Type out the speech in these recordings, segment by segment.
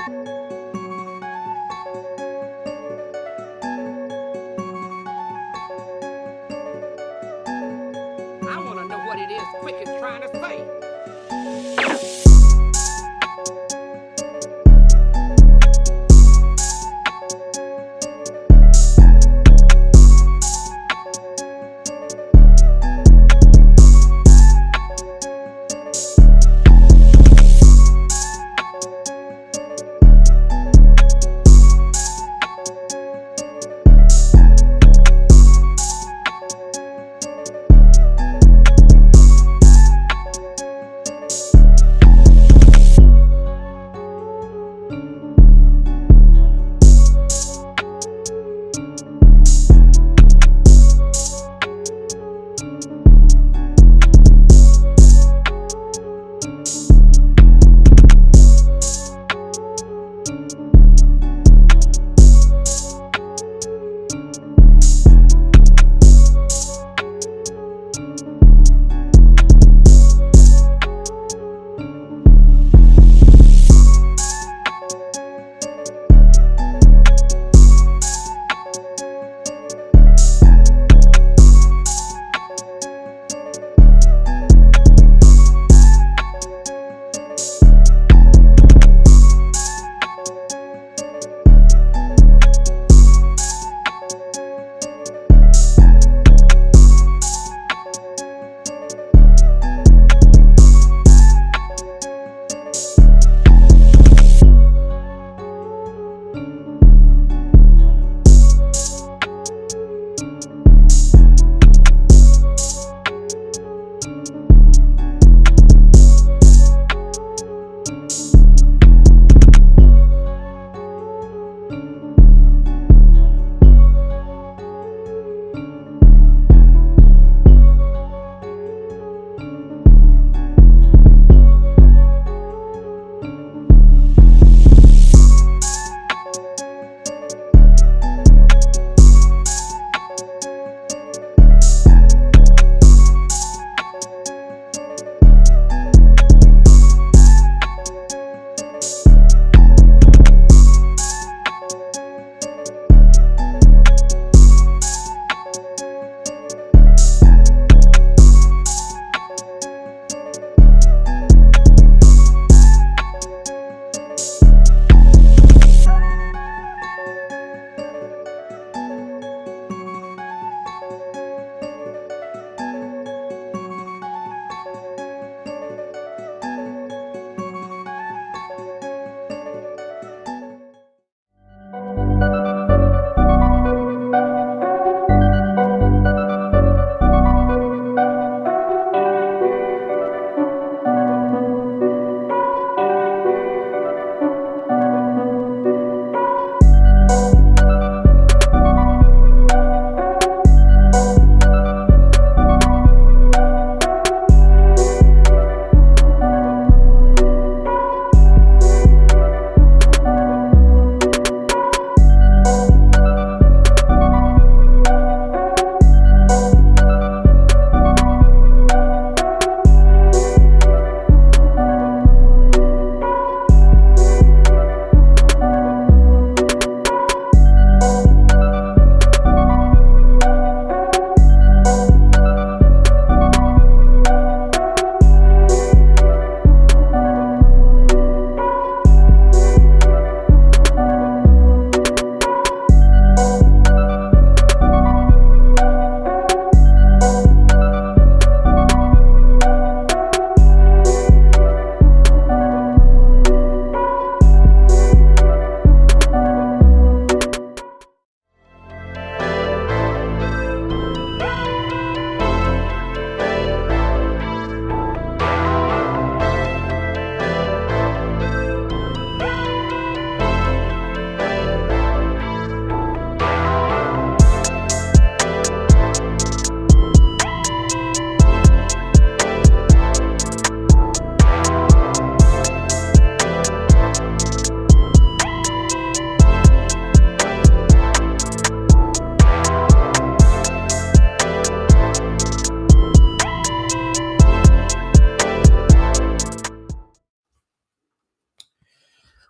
I want to know what it is Quick is trying to say.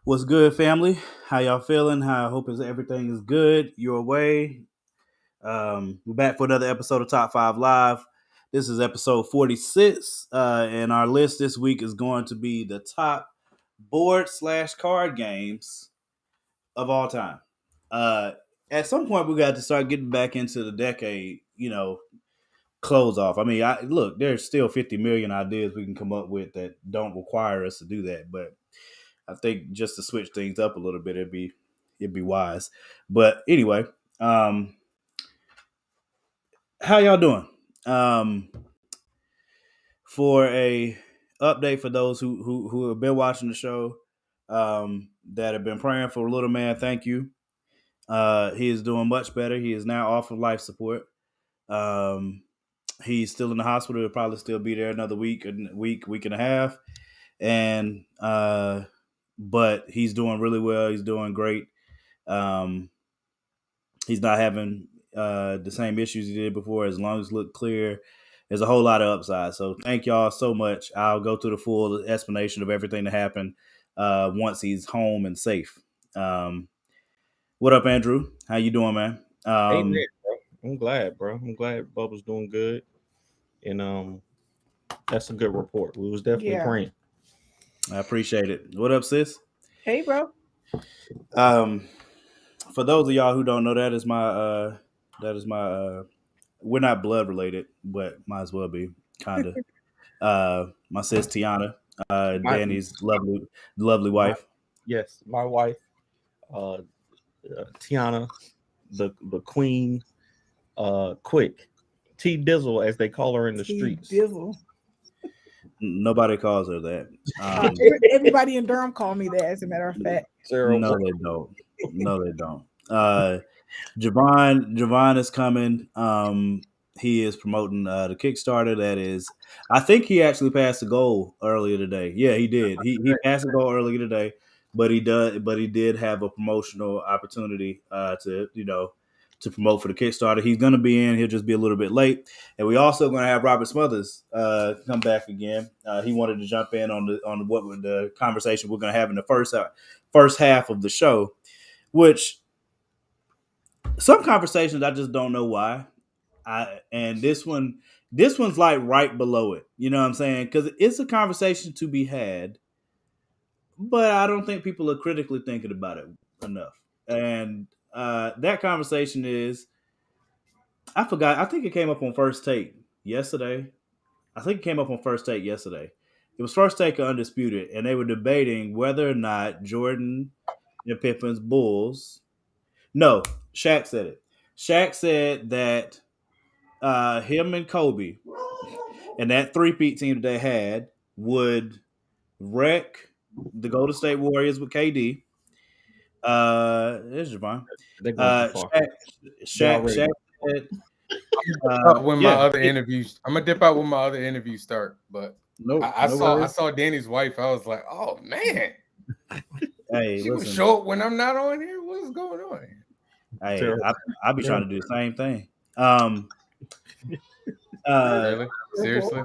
What's good, family? How y'all feeling? How I hope everything is good your way. We're back for another episode of Top 5 Live. This is episode 46, and our list this week is going to be the top board/card games of all time. At some point, we got to start getting back into the decade, close off. I mean, look, there's still 50 million ideas we can come up with that don't require us to do that, but I think just to switch things up a little bit, it'd be wise. But anyway, how y'all doing? For a update for those who have been watching the show, that have been praying for little man, thank you. He is doing much better. He is now off of life support. He's still in the hospital. He'll probably still be there another week and a half. And but he's doing really well. He's doing great. He's not having the same issues he did before. As long as look clear, there's a whole lot of upside. So thank y'all so much. I'll go through the full explanation of everything that happened once he's home and safe. What up, Andrew? How you doing, man? Hey, man, bro. I'm glad, bro. I'm glad Bubba's doing good, and that's a good report. We was definitely praying. I appreciate it. What up, sis? Hey, bro. For those of y'all who don't know, that is my we're not blood related, but might as well be, kind of. My sis Tiana, Danny's lovely wife. Yes, my wife, Tiana, the queen, quick, T Dizzle as they call her in the streets. Dizzle. Nobody calls her that. Everybody in Durham call me that, as a matter of fact. No, they don't. No, they don't. Javon is coming. He is promoting the Kickstarter. That is, I think he actually passed the goal earlier today. Yeah, he did. He passed the goal earlier today, but he did have a promotional opportunity to promote for the Kickstarter. He's going to be in. He'll just be a little bit late. And we also going to have Robert Smothers come back again. He wanted to jump in on the conversation we're going to have in the first half of the show, which some conversations I just don't know why. And this one's like right below it. You know what I'm saying? Because it's a conversation to be had, but I don't think people are critically thinking about it enough. And that conversation is, I forgot. I think it came up on First Take yesterday. It was First Take or Undisputed, and they were debating whether or not Jordan and Pippen's Bulls. No, Shaq said it. Shaq said that him and Kobe and that three-peat team that they had would wreck the Golden State Warriors with KD. There's Javon. Shaq said, when my other interviews, I'm gonna dip out when my other interviews start. But I saw Danny's wife. I was like, oh man, hey, she was short when I'm not on here. What's going on? Hey, I be trying to do the same thing. Really? Seriously?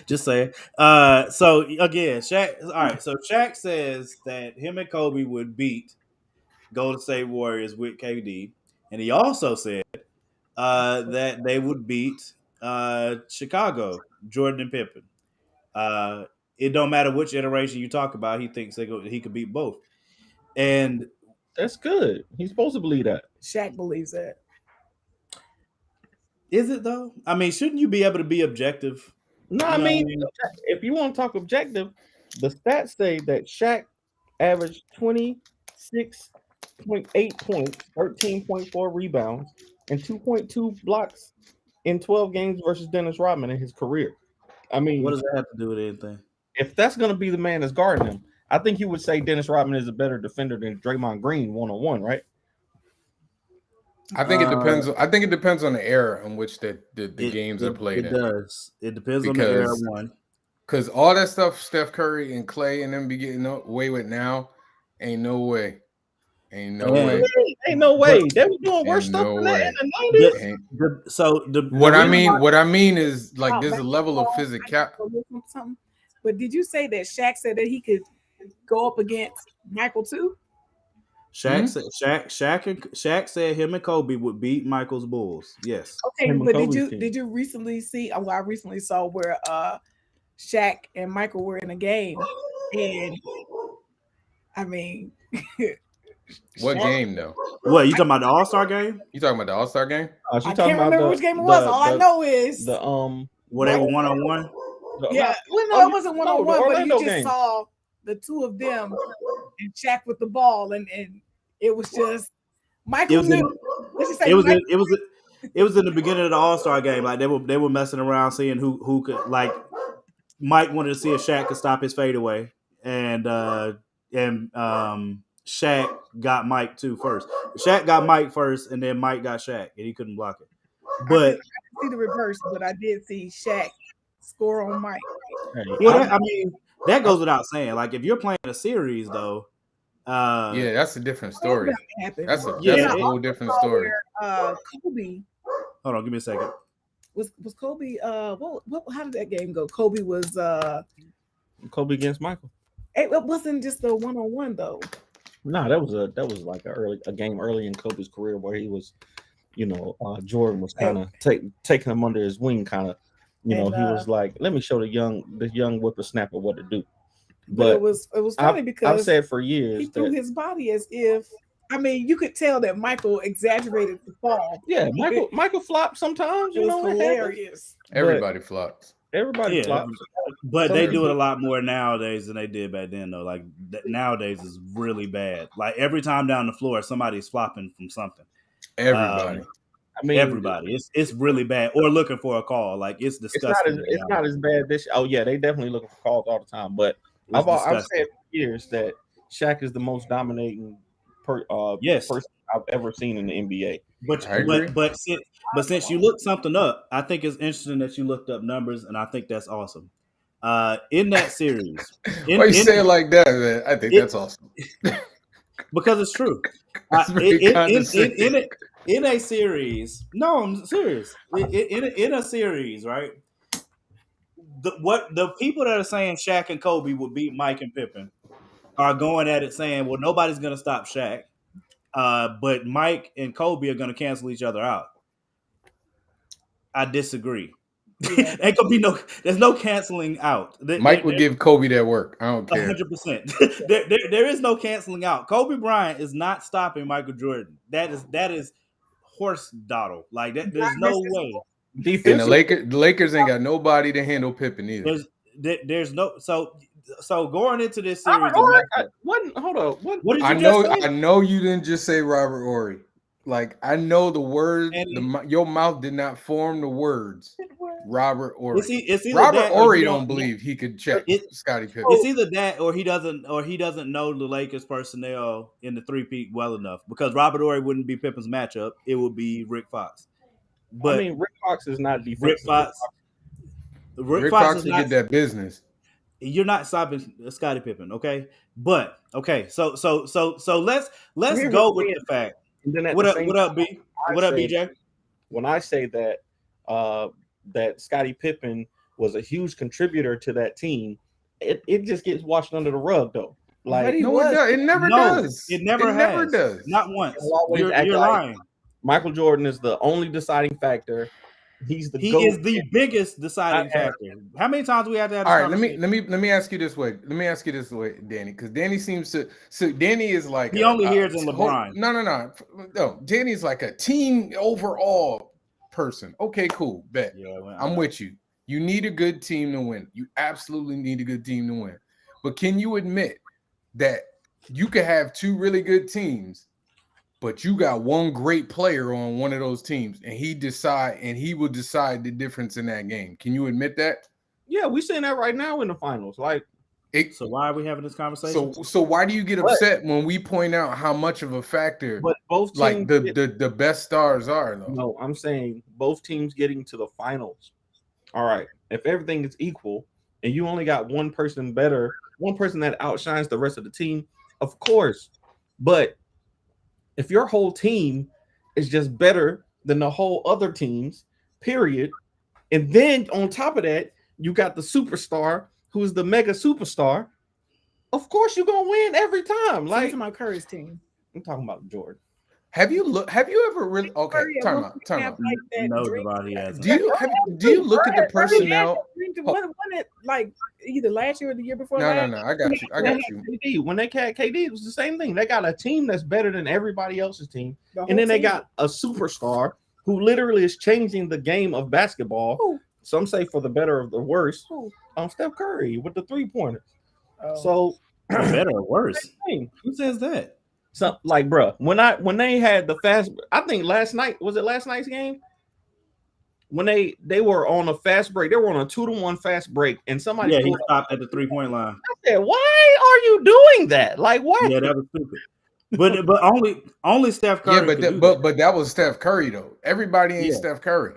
Just saying. So again, Shaq. All right. So Shaq says that him and Kobe would beat Golden State Warriors with KD, and he also said that they would beat Chicago, Jordan and Pippen. It don't matter which iteration you talk about. He thinks he could beat both, and that's good. He's supposed to believe that. Shaq believes that. Is it though? I mean, shouldn't you be able to be objective? No, I mean, if you want to talk objective, the stats say that Shaq averaged 26.8 points, 13.4 rebounds, and 2.2 blocks in 12 games versus Dennis Rodman in his career. I mean, what does that have to do with anything? If that's going to be the man that's guarding him, I think you would say Dennis Rodman is a better defender than Draymond Green one-on-one, right? I think it depends. I think it depends on the era in which the games are played. It does. It depends on the era. One, because all that stuff Steph Curry and Clay and them be getting away with now, ain't no way. Ain't no way. Ain't no way. They were doing worse stuff than that in the 90s. What I mean is like there's a level of physicality. But did you say that Shaq said that he could go up against Michael too? Shaq said him and Kobe would beat Michael's Bulls. Yes. Okay, Him and but Kobe's team. did you recently see? Well, I recently saw where Shaq and Michael were in a game, and I mean, What Shaq- game though? What, you talking about the All-Star game? You talking about the All-Star game? She I talking can't about remember the- which game it was. the- All I the- know is The Where they were one-on-one? yeah. Well, no, Oh, it wasn't one no, on the one, but you Orlando just game. saw the two of them and Shaq with the ball, and it was just Michael It was in- knew. Let's just say It was Michael- it was in the beginning of the All-Star game. Like they were messing around seeing who could, like, Mike wanted to see if Shaq could stop his fadeaway, and Shaq got Mike too first. Shaq got Mike first, and then Mike got Shaq, and he couldn't block it. But I didn't see the reverse, but I did see Shaq score on Mike. I mean, that goes without saying. Like, if you're playing a series, though, Yeah, that's a different story. Happened. That's a Yeah, whole different story. Where, Kobe hold on, give me a second. was Kobe. What? How did that game go? Kobe was. Kobe against Michael. It wasn't just a 1-on-1 though. No, that was like a game early in Kobe's career where he was, Jordan was kind of taking him under his wing, kind of, he was like, let me show the young whippersnapper what to do. But it was funny because I've said for years he threw his body as if. I mean, you could tell that Michael exaggerated the fall. Yeah, Michael flopped sometimes. It was hilarious. Everybody flops. Everybody flops. But they do it a lot more nowadays than they did back then, though. Like, nowadays is really bad. Like, every time down the floor, somebody's flopping from something. Everybody. I mean, Everybody. It's really bad. Or looking for a call. Like, it's disgusting. It's not as bad this. Oh yeah, they definitely looking for calls all the time. But I've said for years that Shaq is the most dominating person I've ever seen in the NBA. But since you looked something up, I think it's interesting that you looked up numbers, and I think that's awesome. In that series, why you say it like that, man? I think that's awesome. Because it's true. In a series, no, I'm serious. In a series, right? The people that are saying Shaq and Kobe would beat Mike and Pippen are going at it saying, well, nobody's going to stop Shaq, but Mike and Kobe are going to cancel each other out. I disagree. Yeah. There's no canceling out. Mike would give Kobe that work. I don't care. 100%. There is no canceling out. Kobe Bryant is not stopping Michael Jordan. That is horse dawdle. Like that. There's no way. And the Lakers ain't got nobody to handle Pippen either. There's no so going into this series. Hold on. What did you I just say? know you didn't just say Robert Horry. Like, I know the word. Your mouth did not form the words. Robert Horry. It's either Robert that or Horry you don't believe he could check Scottie Pippen. It's either that or he doesn't know the Lakers personnel in the three-peat well enough, because Robert Horry wouldn't be Pippen's matchup. It would be Rick Fox. But I mean, Rick Fox is not defensive. Rick Fox to get that business. You're not stopping Scottie Pippen, okay? But okay, so let's go with the fact. What up, B? What up, BJ? When I say that that Scottie Pippen was a huge contributor to that team, it just gets washed under the rug, though. Like, no, it does. It never does. It never does. Not once. You're lying. Michael Jordan is the only deciding factor. He is the biggest deciding factor. How many times we have to have? All right, let me ask you this way. Danny, because Danny seems to. So Danny is like he only hears in LeBron. No. Danny's like a team overall person. Okay, cool. Bet. Yeah, I'm with you. You need a good team to win. You absolutely need a good team to win. But can you admit that you could have two really good teams, but you got one great player on one of those teams, and he will decide the difference in that game? Can you admit that? Yeah, we're seeing that right now in the finals. So why are we having this conversation? So why do you get upset when we point out how much of a factor both teams, like the best stars are, though? No, I'm saying both teams getting to the finals. All right, if everything is equal and you only got one person better, one person that outshines the rest of the team, of course. But if your whole team is just better than the whole other teams, period, and then on top of that, you got the superstar who's the mega superstar, Of course, you're gonna win every time. Like Like my Curry's team. I'm talking about Jordan. Have you ever really? Okay, time out. knows about he has. Do you look at the personnel? Like either last year or the year before? No. I got you. KD. When they had KD, it was the same thing. They got a team that's better than everybody else's team, and then they got a superstar who literally is changing the game of basketball. Who? Some say for the better or the worse. Steph Curry with the 3-pointers. So better or worse? Who says that? So, like, bro, when they had the fast, I think last night's game? When they were on a fast break, they were on a 2-to-1 fast break, and somebody he stopped at the 3-point line. I said, "Why are you doing that? Like, what?" Yeah, that was stupid. But only Steph Curry. Yeah, but that was Steph Curry though. Everybody ain't Steph Curry.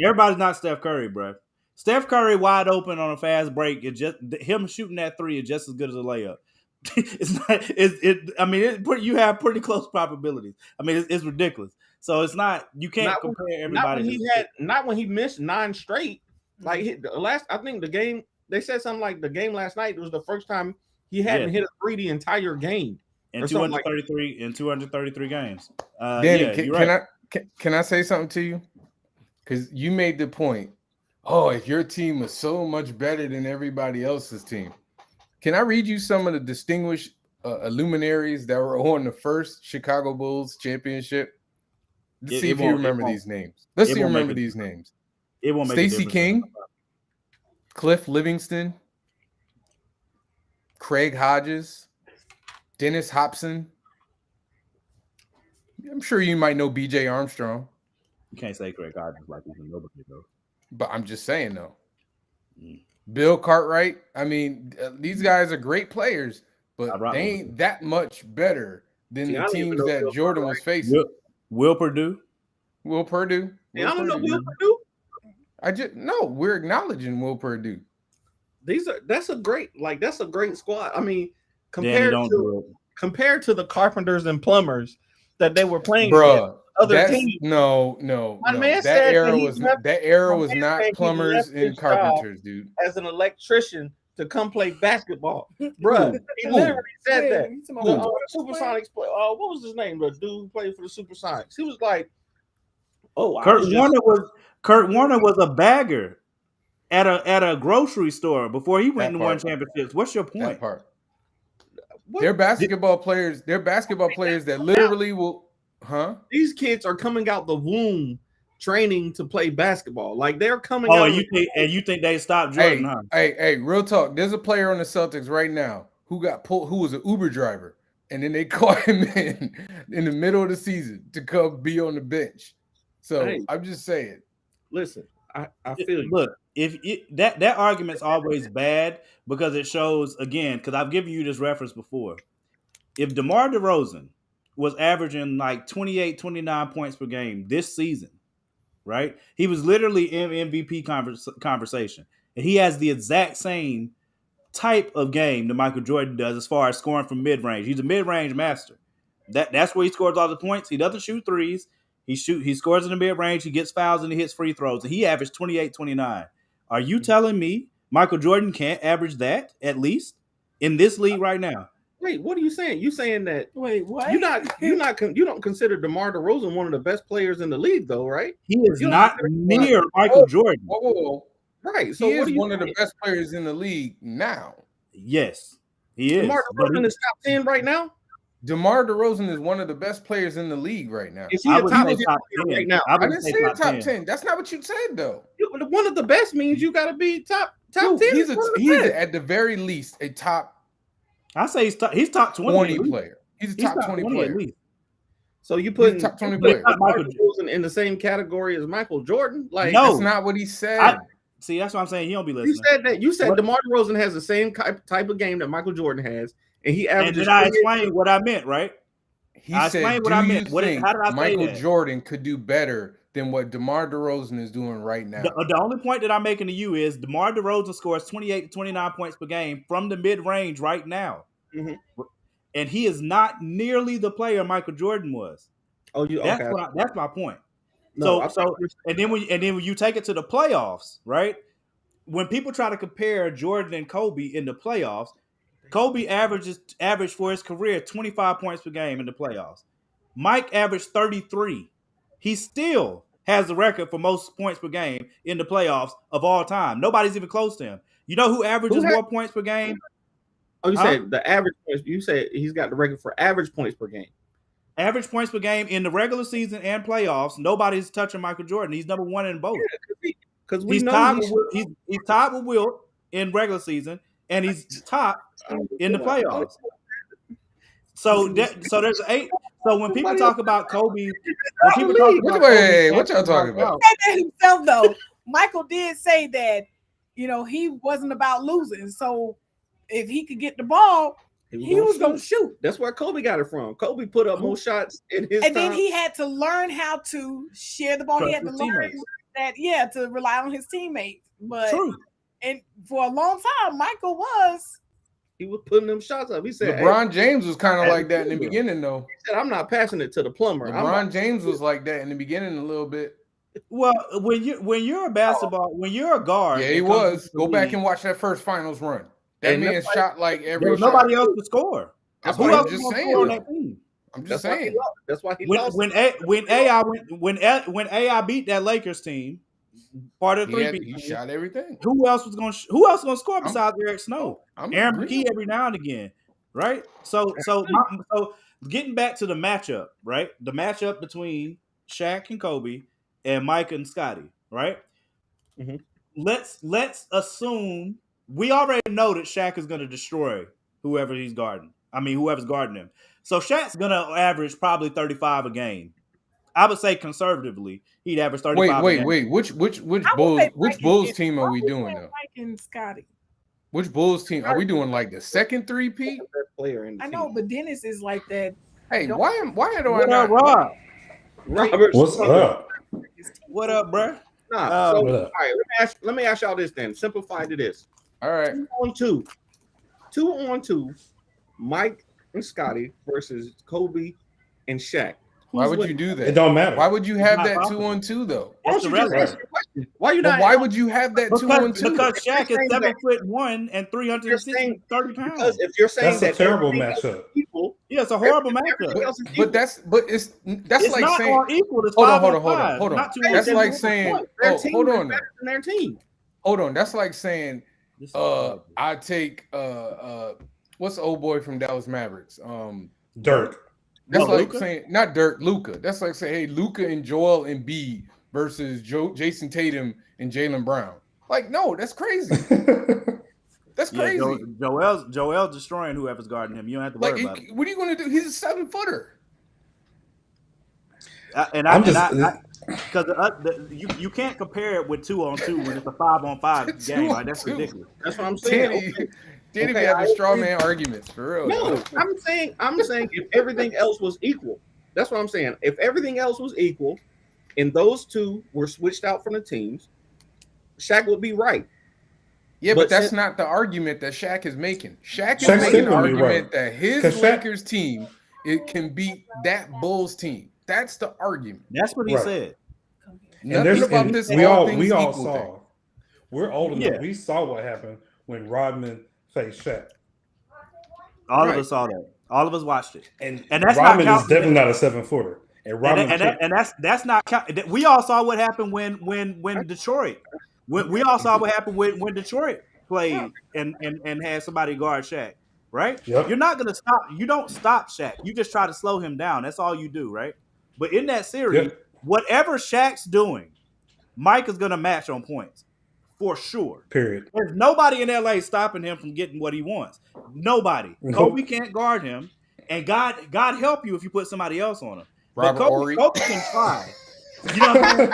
Everybody's not Steph Curry, bro. Steph Curry wide open on a fast break. It just him shooting that 3 is just as good as a layup. It's not. You have pretty close probabilities. I mean, it's ridiculous. So it's not. You can't compare everybody. Not when he missed 9 straight. Like I think the game. They said something like the game last night was the first time he hadn't hit a 3 the entire game. In 233 games. Danny, can I say something to you? Because you made the point. Oh, if your team was so much better than everybody else's team. Can I read you some of the distinguished luminaries that were on the first Chicago Bulls championship? Let's see if you remember these names. Let's see if you remember these names. It won't make Stacey King, Cliff Livingston, Craig Hodges, Dennis Hobson. I'm sure you might know B.J. Armstrong. You can't say Craig Hodges like he's a nobody though. But I'm just saying though. Bill Cartwright. I mean, these guys are great players, but they ain't that much better than the teams that Jordan was facing. Will Purdue. I don't know Will Purdue. We're acknowledging Will Purdue. That's a great squad. I mean, compared to the Carpenters and Plumbers that they were playing, bro. Other teams. No. That era was not Plumbers and Carpenters, dude. As an electrician to come play basketball, bro. He literally said that. Supersonics play. What was his name? The dude who played for the Supersonics. He was like, Kurt Warner was a bagger at a grocery store before he went and won championships. What's your point? That part. They're basketball players. They're basketball players that literally will. Huh? These kids are coming out the womb training to play basketball. Like they're coming out. You think they stopped Jordan? Hey, real talk. There's a player on the Celtics right now who got pulled, who was an Uber driver, and then they caught him in the middle of the season to come be on the bench. So I'm just saying. Listen, I feel you. Look, that argument's always bad because it shows again. Because I've given you this reference before. If DeMar DeRozan was averaging like 28, 29 points per game this season, right? He was literally in MVP conversation. And he has the exact same type of game that Michael Jordan does as far as scoring from mid-range. He's a mid-range master. That's where he scores all the points. He doesn't shoot threes. He scores in the mid-range. He gets fouls and he hits free throws. And he averaged 28, 29. Are you telling me Michael Jordan can't average that at least in this league right now? Wait, what are you saying? You saying that? Wait, what? You don't consider DeMar DeRozan one of the best players in the league, though, right? He is not near Michael Jordan. Whoa. Right. So he is one of the best players in the league now. Yes, he is. DeMar DeRozan is top 10 right now. DeMar DeRozan is one of the best players in the league right now. Is he a top 10 right now? I didn't say top 10. That's not what you said, though. One of the best means you got to be top 10. He's at the very least a top. I say he's top 20 player. He's a top 20 player. So you put top 20 player Michael Jordan in the same category as Michael Jordan? Like no, that's not what he said. See, that's what I'm saying. He don't be listening. You said that. You said DeMar DeRozan has the same type of game that Michael Jordan has, and he averages. And did I explain what I meant? Right? He said, "Do you think Michael Jordan could do better than what DeMar DeRozan is doing right now?" The only point that I'm making to you is DeMar DeRozan scores 28 to 29 points per game from the mid-range right now. Mm-hmm. And he is not nearly the player Michael Jordan was. That's my point. No, and then when you take it to the playoffs, right? When people try to compare Jordan and Kobe in the playoffs, Kobe averaged for his career 25 points per game in the playoffs. Mike averaged 33. He still has the record for most points per game in the playoffs of all time. Nobody's even close to him. You know who averages more points per game? Oh, you said the average points. You said he's got the record for average points per game. Average points per game in the regular season and playoffs. Nobody's touching Michael Jordan. He's number one in both. Because he's tied with Wilt in regular season, and he's top in the playoffs. So there's 8. So when people talk about Kobe, what y'all talking about? Himself though, Michael did say that he wasn't about losing. So if he could get the ball, he was gonna shoot. That's where Kobe got it from. Kobe put up more shots in his and then he had to learn how to share the ball. Trust he had to learn that to rely on his teammates. But True. And for a long time, Michael he was putting them shots up. He said LeBron James was kind of like that in the beginning, though. He said, "I'm not passing it to the plumber." LeBron James was like that in the beginning a little bit. Well, when you're a basketball, when you're a guard, yeah, he was. Go back and watch that first finals run. That man shot like every. Nobody else could score. That's what I'm just saying. I'm just saying. That's why he lost. When AI beat that Lakers team, part of the he shot everything. Who else was going to score besides Eric Snow? Aaron McKee every now and again, right? So getting back to the matchup, right? The matchup between Shaq and Kobe and Mike and Scottie, right? Mm-hmm. Let's assume we already know that Shaq is going to destroy whoever's guarding him. So Shaq's going to average probably 35 a game. I would say conservatively, he'd average 35. Wait. Which Bulls team are we doing though? Mike and Scottie. Which Bulls team are we doing? Like the second 3P? I know, but Dennis is like that. Hey, why do I not? Robert, what's up? What up, bro? All right, let me ask y'all this then. Simplify to this. All right. 2 on 2, Mike and Scottie versus Kobe and Shaq. Why would you do that? It don't matter. Why would you have that 2-on-2 though? Why you not? Why would you have that 2-on-2? Because Shaq is 7'1" and 330 pounds. Because if you're saying that's a terrible matchup. Yeah, it's a horrible matchup. But that's like not saying all equal. It's hold on. That's like saying hold on. Their team. Hold on. That's like saying I take what's the old boy from Dallas Mavericks? Dirk. That's like saying not Dirk, Luka. That's like saying, hey, Luka and Joel Embiid versus Jason Tatum and Jaylen Brown. Like, no, that's crazy. That's crazy. Yeah, Joel's destroying whoever's guarding him. You don't have to worry about it. What are you going to do? He's a 7-footer. Because you can't compare it with 2-on-2 when it's a 5-on-5 game. Like, that's ridiculous. That's what I'm saying. Didn't even have the straw man arguments for real. No, I'm saying if everything else was equal, that's what I'm saying. If everything else was equal, and those two were switched out from the teams, Shaq would be right. Yeah, but that's not the argument that Shaq is making. Shaq is making an argument that his Lakers team can beat that Bulls team. That's the argument. That's what he said. Nothing about this. We all saw. We're old enough. Yeah. We saw what happened when Rodman faced Shaq. All of us saw that. All of us watched it. And that's Rodman is definitely not a 7-footer. And that's not count. We all saw what happened when Detroit. We all saw what happened when Detroit played and had somebody guard Shaq. Right? Yep. You're not gonna stop. You don't stop Shaq. You just try to slow him down. That's all you do, right? But in that series, whatever Shaq's doing, Mike is gonna match on points for sure. Period. There's nobody in LA stopping him from getting what he wants. Nobody. Nope. Kobe can't guard him, and God help you if you put somebody else on him. Kobe can try. You know what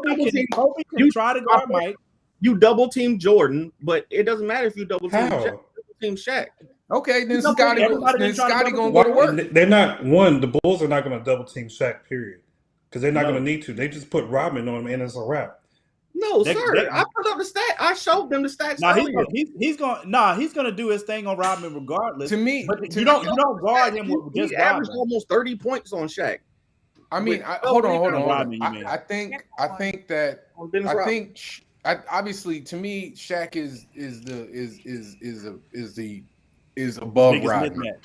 I mean? Kobe can try to guard Mike. You double team Jordan, but it doesn't matter if you double team Shaq. Okay, then Scottie gonna go to work. They're not the Bulls are not gonna double team Shaq, period. Because they're not gonna need to. They just put Rodman on him and it's a wrap. No, sir. I put up the stat. I showed them the stats. He's gonna do his thing on Rodman regardless. To me, you don't guard him with just Rodman. Averaged almost 30 points on Shaq. I mean, hold on. I think obviously to me, Shaq is above Biggest Rodman. mismatch.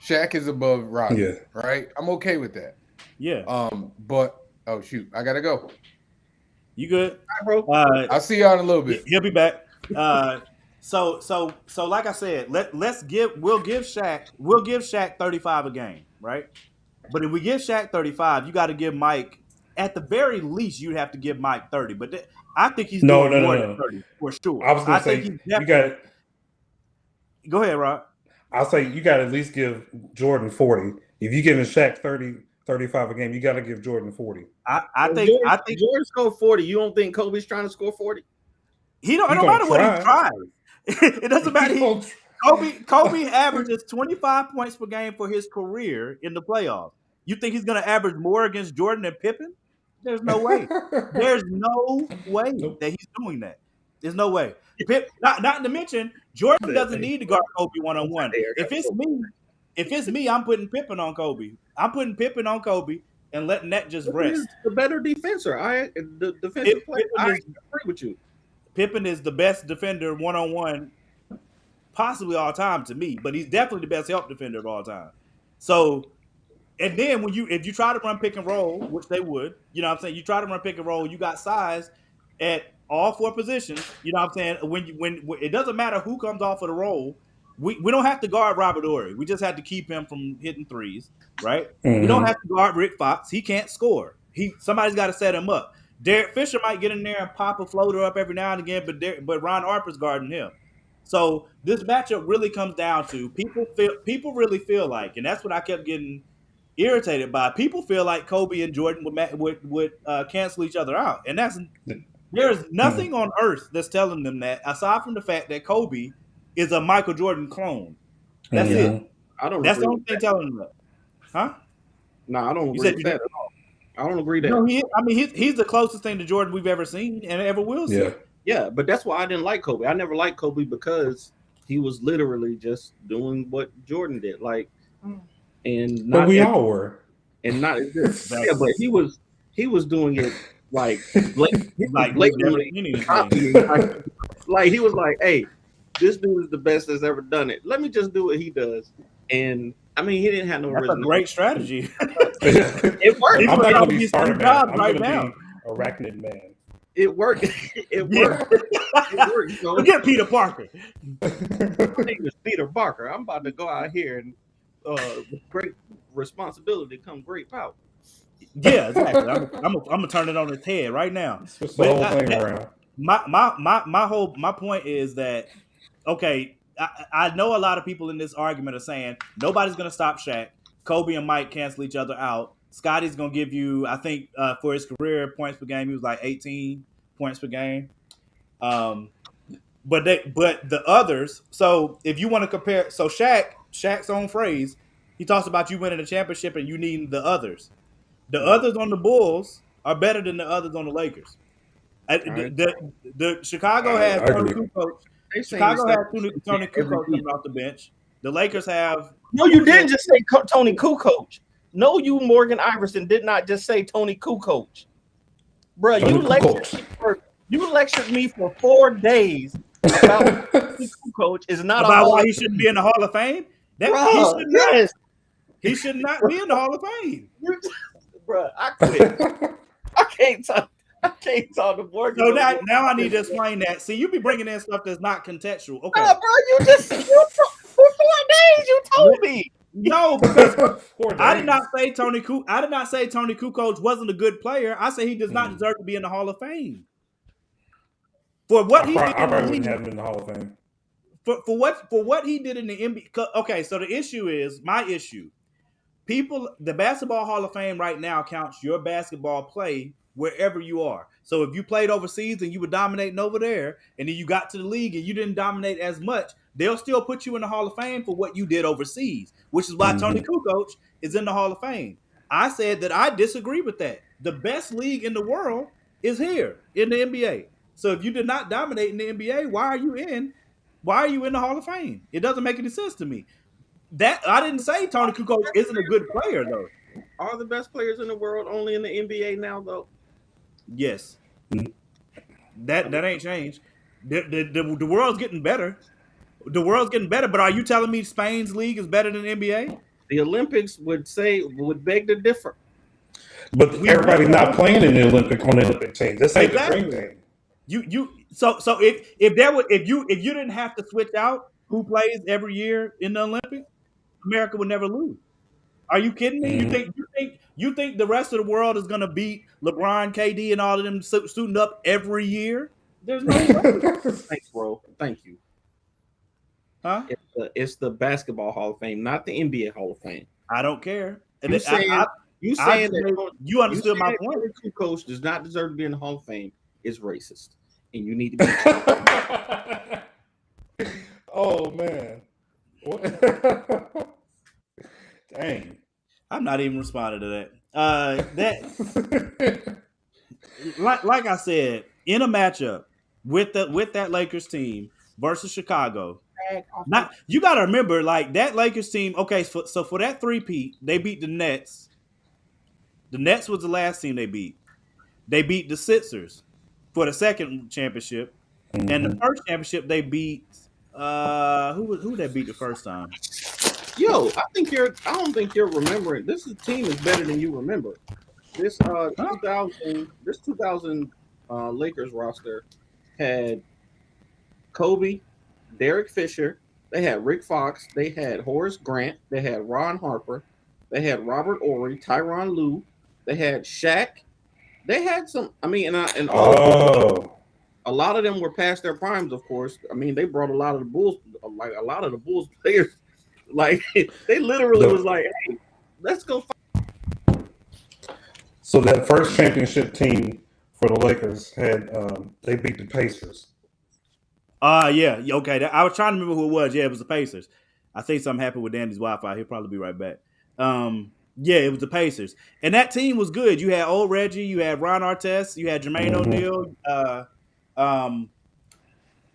Shaq is above Rodman. Yeah. Right. I'm okay with that. Yeah. But oh shoot, I gotta go. You good, bro? I'll see y'all in a little bit. He'll be back. So like I said, we'll give Shaq 35 a game, right? But if we give Shaq 35, you got to give Mike, at the very least, you'd have to give Mike 30. But I think he's doing more than 30 for sure. I was going to say you got. Go ahead, Rob. I'll say you got to at least give Jordan 40. If you're giving Shaq 30, 35 a game, you got to give Jordan 40. I think Jordan scored 40. You don't think Kobe's trying to score 40? It don't matter what he tries. It doesn't matter. Kobe averages 25 points per game for his career in the playoffs. You think he's going to average more against Jordan and Pippen? There's no way. There's no way that he's doing that. There's no way. Not to mention, Jordan doesn't need to guard Kobe one-on-one. If it's me, I'm putting Pippen on Kobe. I'm putting Pippen on Kobe and letting that just rest. He's the better defender. The defensive player. I agree with you. Pippen is the best defender one-on-one possibly all time to me, but he's definitely the best help defender of all time. So, and then if you try to run pick and roll, which they would, you know what I'm saying, you try to run pick and roll, you got size at all four positions, you know what I'm saying, when it doesn't matter who comes off of the roll, we don't have to guard Robert Horry. We just have to keep him from hitting threes, right? Mm-hmm. We don't have to guard Rick Fox. He can't score. Somebody's got to set him up. Derek Fisher might get in there and pop a floater up every now and again, but Ron Harper's guarding him. So this matchup really comes down to people really feel like, and that's what I kept getting irritated by. People feel like Kobe and Jordan would cancel each other out, and there's nothing on earth that's telling them that, aside from the fact that Kobe is a Michael Jordan clone. That's it. That's the only thing telling them that. Huh? No, I don't agree with that at all. I don't agree that. No, he's the closest thing to Jordan we've ever seen and ever will see. Yeah, but that's why I didn't like Kobe. I never liked Kobe because he was literally just doing what Jordan did. But we all were. And not but he was doing it blatantly copying. Like he was like, hey, this dude is the best that's ever done it. Let me just do what he does. And I mean, he didn't have no That's a great strategy. It worked. I'm not going to be Spider-Man. I'm right going now. to be Arachnid Man. It worked. It worked. It worked. So, forget Peter Parker. My name is Peter Parker. I'm about to go out here and with great responsibility come great power. Yeah, exactly. I'm gonna turn it on its head right now. Switch the whole thing around. My point is that, okay, I know a lot of people in this argument are saying nobody's gonna stop Shaq. Kobe and Mike cancel each other out. Scotty's gonna give you, I think, for his career points per game, he was like 18 points per game. But the others. So if you want to compare, so Shaq's own phrase, he talks about you winning a championship and you needing the others. The others on the Bulls are better than the others on the Lakers. The Chicago has Tony Kukoc. Chicago has Tony Kukoc coming off the bench. The Lakers have. No, you didn't just say Tony Kukoc. No, you Morgan Iverson did not just say Tony Kukoc. Bro, you lectured me for 4 days about Tony Kukoc is not about why he shouldn't be in the Hall of Fame. He should not be in the Hall of Fame. Bro, I quit. I can't talk to Morgan. So now I need to explain that. See, you be bringing in stuff that's not contextual. Okay, bro, for 4 days you told me. No, because I did not say Tony Kukoc wasn't a good player. I say he does not deserve to be in the Hall of Fame. For what he did, I probably wouldn't have him in the Hall of Fame. For what he did in the NBA. Okay, so the issue is my issue. The Basketball Hall of Fame right now counts your basketball play wherever you are. So if you played overseas and you were dominating over there, and then you got to the league and you didn't dominate as much, they'll still put you in the Hall of Fame for what you did overseas, which is why Tony Kukoc is in the Hall of Fame. I said that I disagree with that. The best league in the world is here in the NBA. So if you did not dominate in the NBA, why are you in the Hall of Fame? It doesn't make any sense to me. That I didn't say Tony Kukoc isn't a good player though. Are the best players in the world only in the NBA now though? Yes. That ain't changed. The world's getting better. The world's getting better. But are you telling me Spain's league is better than the NBA? The Olympics would beg to differ. But everybody's not playing in the Olympic team. This ain't the dream team. So if you didn't have to switch out who plays every year in the Olympics, America would never lose. Are you kidding me? Mm-hmm. You think the rest of the world is gonna beat LeBron, KD, and all of them suiting up every year? There's no way. Thanks, bro. Thank you. Huh? It's the Basketball Hall of Fame, not the NBA Hall of Fame. I don't care. You saying that you understood my point. The coach does not deserve to be in the Hall of Fame is racist, and you need to be. Oh man. What? Dang. I'm not even responding to that. Like I said, in a matchup with that Lakers team versus Chicago. Not you got to remember, like that Lakers team. Okay, so for that three-peat, they beat the Nets. The Nets was the last team they beat. They beat the Sixers for the second championship, and the first championship they beat. Who they beat the first time? Yo, I don't think you're remembering. This team is better than you remember. This 2000 Lakers roster had Kobe, Derek Fisher, they had Rick Fox, they had Horace Grant, they had Ron Harper, they had Robert Horry, Tyronn Lue, they had Shaq, they had some. I mean, and all a lot of them were past their primes, of course. I mean, they brought a lot of the Bulls players, like they literally was like, "Hey, let's go." So that first championship team for the Lakers had they beat the Pacers. Yeah, okay. I was trying to remember who it was. Yeah, it was the Pacers. I think something happened with Danny's Wi-Fi. He'll probably be right back. Yeah, it was the Pacers, and that team was good. You had old Reggie, you had Ron Artest, you had Jermaine O'Neal.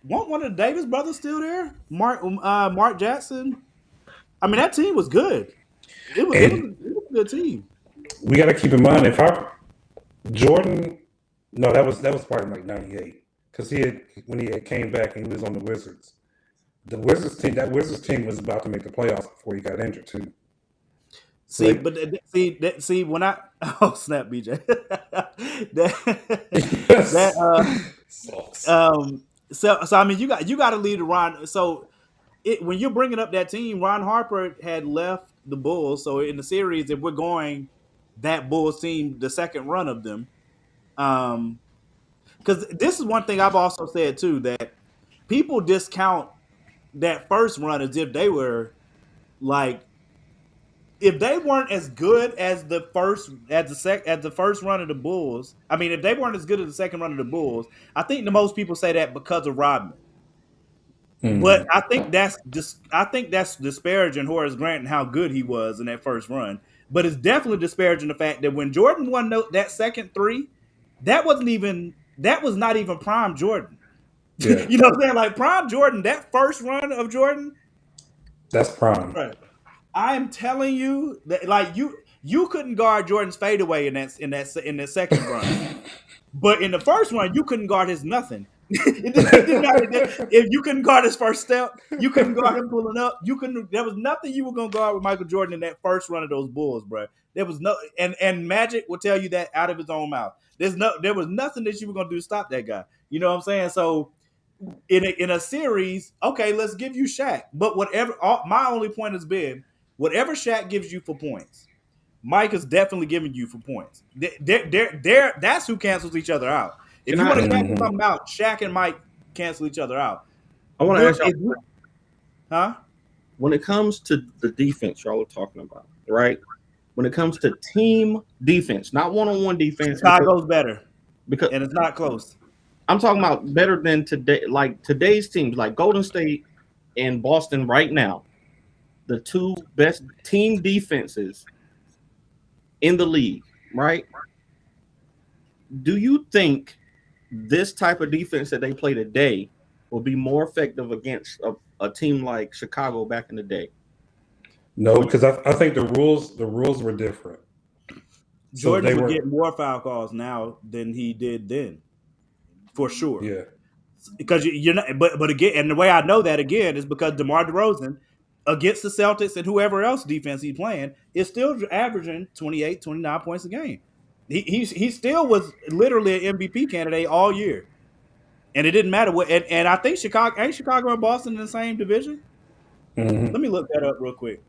One of the Davis brothers still there? Mark Jackson. I mean, that team was good. It was a good team. We got to keep in mind Jordan. No, that was probably like '98 because when he came back and he was on the Wizards. The Wizards team was about to make the playoffs before he got injured too. See, when I snap BJ. So I mean you got to lead Ron. So when you're bringing up that team, Ron Harper had left the Bulls. So in the series, if we're going that Bulls team, the second run of them, because this is one thing I've also said too, that people discount that first run as if they were like, if they weren't as good as the first run of the Bulls. I mean, if they weren't as good as the second run of the Bulls, I think the most people say that because of Rodman. But I think that's disparaging Horace Grant and how good he was in that first run. But it's definitely disparaging the fact that when Jordan won that second three, that was not even prime Jordan. Yeah. You know what I'm saying? Like prime Jordan, that first run of Jordan, that's prime. Right. I am telling you that like you couldn't guard Jordan's fadeaway in that second run. But in the first run, you couldn't guard his nothing. It didn't matter. If you couldn't guard his first step, you couldn't guard him pulling up. There was nothing you were gonna guard with Michael Jordan in that first run of those Bulls, bro. There was no, and Magic will tell you that out of his own mouth. There was nothing that you were gonna do to stop that guy. You know what I'm saying? So in a series, okay, let's give you Shaq. But my only point has been, whatever Shaq gives you for points, Mike is definitely giving you for points. That's who cancels each other out. If you want to cancel something out, Shaq and Mike cancel each other out. I want to ask you, huh? When it comes to the defense y'all are talking about, right? When it comes to team defense, not one-on-one defense, Chicago's better and it's not close. I'm talking about better than today, like today's teams, like Golden State and Boston right now, the two best team defenses in the league, right? Do you think this type of defense that they play today will be more effective against a team like Chicago back in the day? No, because I think the rules were different. Jordan would get more foul calls now than he did then. for sure. Yeah. Because you're not, but again, and the way I know that again is because DeMar DeRozan against the Celtics and whoever else defense he's playing is still averaging 28, 29 points a game. He still was literally an MVP candidate all year, and it didn't matter what. And I think Chicago and Boston in the same division. Mm-hmm. Let me look that up real quick.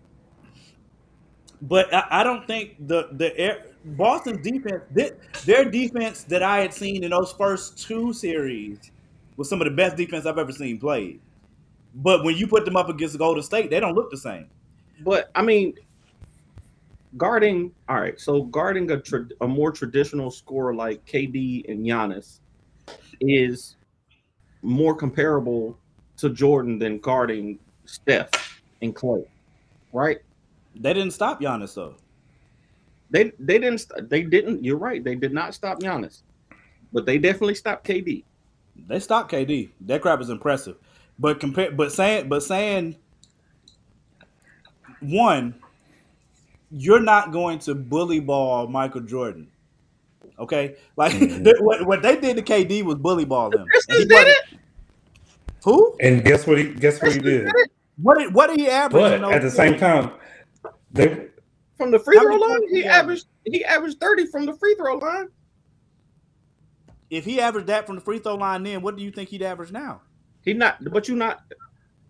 But I don't think the Boston's defense, their defense that I had seen in those first two series was some of the best defense I've ever seen played. But when you put them up against Golden State, they don't look the same. But I mean, guarding a more traditional scorer like KD and Giannis is more comparable to Jordan than guarding Steph and Klay, right? They didn't stop Giannis though. They didn't. You're right. They did not stop Giannis, but they definitely stopped KD. They stopped KD. That crap is impressive. But saying one, you're not going to bully ball Michael Jordan. Okay? Like what they did to KD was bully ball him. And he did it. Who? And guess what he did? What did he average? But at the same time, they from the free throw line, he averaged 30 from the free throw line. If he averaged that from the free throw line, then what do you think he'd average now?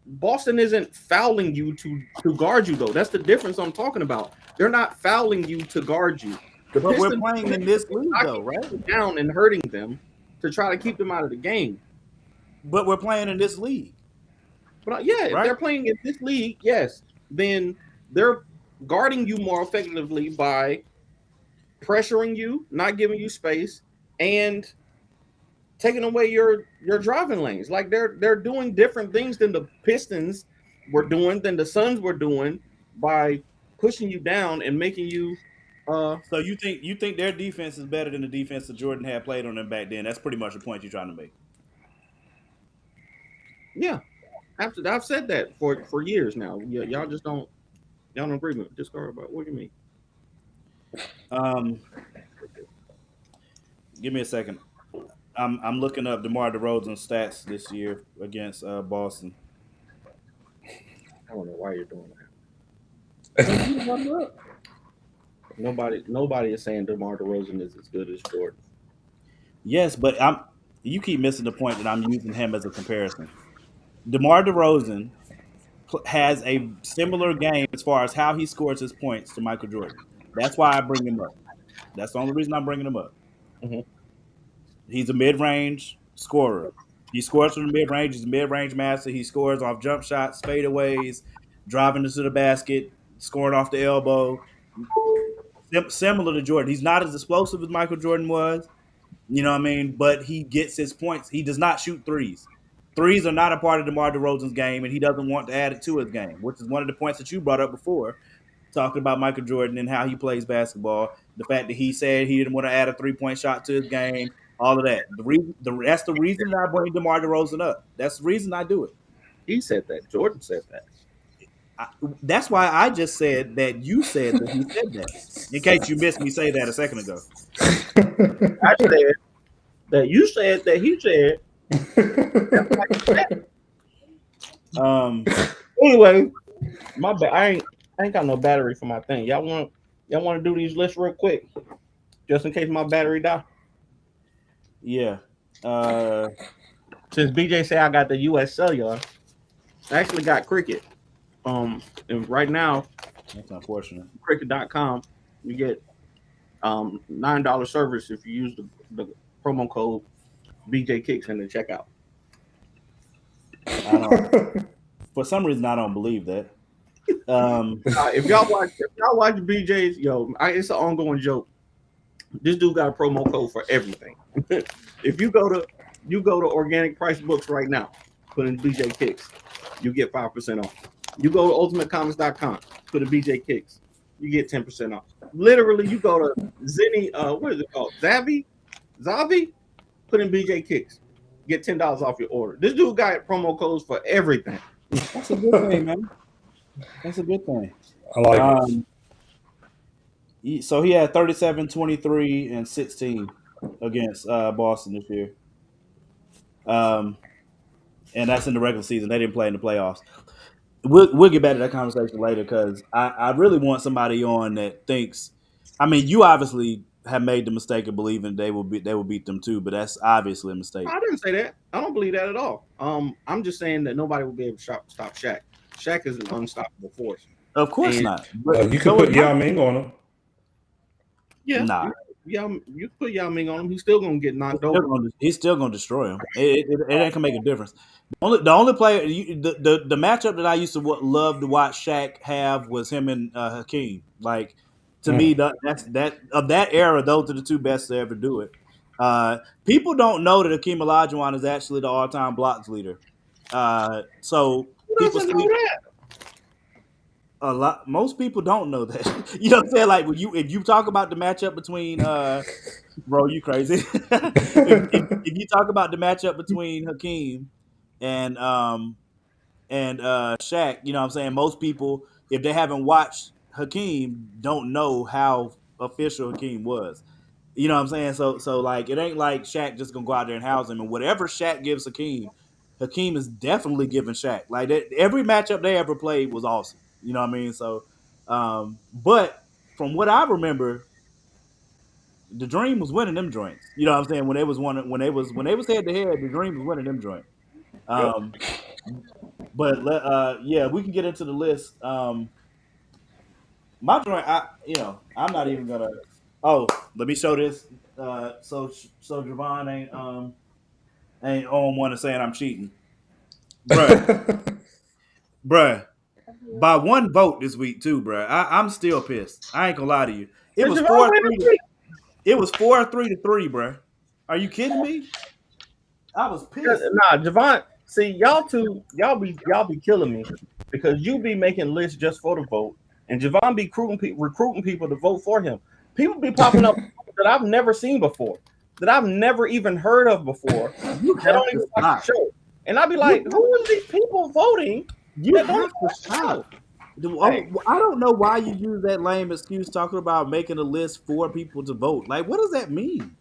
Boston isn't fouling you to guard you though. That's the difference I'm talking about. They're not fouling you to guard you. But we're playing in this league though, right? Down and hurting them to try to keep them out of the game. But we're playing in this league. But yeah, if they're playing in this league, yes, then they're guarding you more effectively by pressuring you, not giving you space, and taking away your driving lanes. Like they're doing different things than the Pistons were doing, than the Suns were doing by pushing you down and making you. So you think their defense is better than the defense that Jordan had played on them back then? That's pretty much the point you're trying to make. Yeah, I've said that for years now. Yeah, y'all don't agree with me. Discard about what do you mean? Give me a second. I'm looking up DeMar DeRozan's stats this year against Boston. I don't know why you're doing that. Nobody is saying DeMar DeRozan is as good as Jordan. Yes, but you keep missing the point that I'm using him as a comparison. DeMar DeRozan has a similar game as far as how he scores his points to Michael Jordan. That's why I bring him up. That's the only reason I'm bringing him up. Mm-hmm. He's a mid-range scorer. He scores from the mid-range. He's a mid-range master. He scores off jump shots, fadeaways, driving into the basket, scoring off the elbow. Similar to Jordan. He's not as explosive as Michael Jordan was. You know what I mean? But he gets his points. He does not shoot threes. Threes are not a part of DeMar DeRozan's game, and he doesn't want to add it to his game, which is one of the points that you brought up before, talking about Michael Jordan and how he plays basketball. The fact that he said he didn't want to add a three-point shot to his game, all of that. That's the reason that I bring DeMar DeRozan up. That's the reason I do it. He said that. Jordan said that. That's why I just said that you said that he said that. In case you missed me say that a second ago. I said that you said that he said. Anyway, my bad. I ain't got no battery for my thing. Y'all want to do these lists real quick, just in case my battery die. Yeah. Since BJ said I got the US Cellular, I actually got Cricket. And right now, that's unfortunate. Cricket.com, you get $9 service if you use the promo code BJ Kicks in the checkout. For some reason, I don't believe that. If y'all watch BJ's, it's an ongoing joke. This dude got a promo code for everything. If you go to Organic Price Books right now, put in BJ Kicks, you get 5% off. You go to ultimatecomics.com, put in BJ Kicks, you get 10% off. Literally, you go to Zenny, what is it called? Zavi, put in BJ Kicks, get $10 off your order. This dude got promo codes for everything. That's a good thing, man. That's a good thing. I like it. So he had 37, 23, and 16 against Boston this year. And that's in the regular season. They didn't play in the playoffs. We'll get back to that conversation later because I really want somebody on that thinks. I mean, you obviously have made the mistake of believing they will beat them too, but that's obviously a mistake. I didn't say that. I don't believe that at all. I'm just saying that nobody will be able to stop Shaq. Shaq is an unstoppable force. Of course not. But you can put Yao Ming on him. Yeah, nah. You put Yao Ming on him, he's still gonna get knocked over. He's still gonna destroy him. It ain't gonna make a difference. The only player, the matchup that I used to love to watch Shaq have was him and Hakeem. Like to me, that's of that era. Those are the two best to ever do it. People don't know that Hakeem Olajuwon is actually the all-time blocks leader. So Who doesn't know that? Most people don't know that. You know what I'm saying? Like if you talk about the matchup between bro, you crazy. if you talk about the matchup between Hakeem and Shaq, you know what I'm saying? Most people, if they haven't watched Hakeem, don't know how official Hakeem was. You know what I'm saying? So like it ain't like Shaq just gonna go out there and house him. And whatever Shaq gives Hakeem is definitely giving Shaq. Like every matchup they ever played was awesome. You know what I mean? So, but from what I remember, the Dream was winning them joints. You know what I'm saying? When they was head to head, the Dream was winning them joints. But yeah, we can get into the list. My joint, I'm not even gonna. Oh, let me show this. So Javon ain't on one and saying I'm cheating, bruh. By one vote this week too, bruh. I'm still pissed. I ain't gonna lie to you. It was 4-3. It was 4-3-3, bruh. Are you kidding me? I was pissed. Nah, Javon. See, y'all be killing me because you be making lists just for the vote, and Javon be recruiting people to vote for him. People be popping up that I've never seen before, that I've never even heard of before. You have don't even watch the show, and I'd be like, who are these people voting? You have to stop. I don't know why you use that lame excuse talking about making a list for people to vote. Like, what does that mean?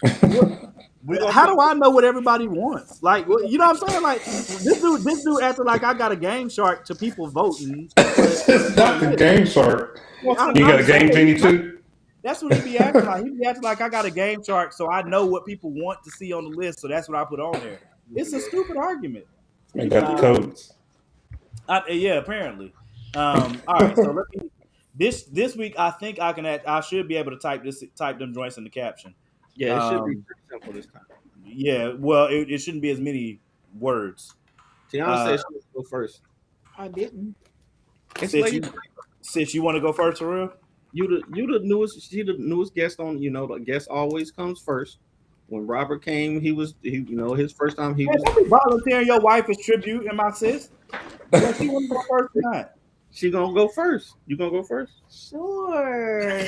How do I know what everybody wants? Like, you know what I'm saying? Like, this dude acting like I got a Game Shark to people voting. It's not the Game Shark. You got a Game Genie too? That's what he be acting like. He be acting like I got a Game Shark, so I know what people want to see on the list, so that's what I put on there. It's a stupid argument. I got the codes. Yeah, apparently. All right, so let me. This week, I think I should be able to type them joints in the caption. Yeah, it should be pretty simple this time. Yeah, well, it shouldn't be as many words. Tiana said she would go first. I didn't. Since you want to go first, for real? You the newest. She the newest guest on. The guest always comes first. When Robert came, his first time he was volunteering your wife as tribute and my sis. She want to go first or not? She gonna go first. You gonna go first? Sure.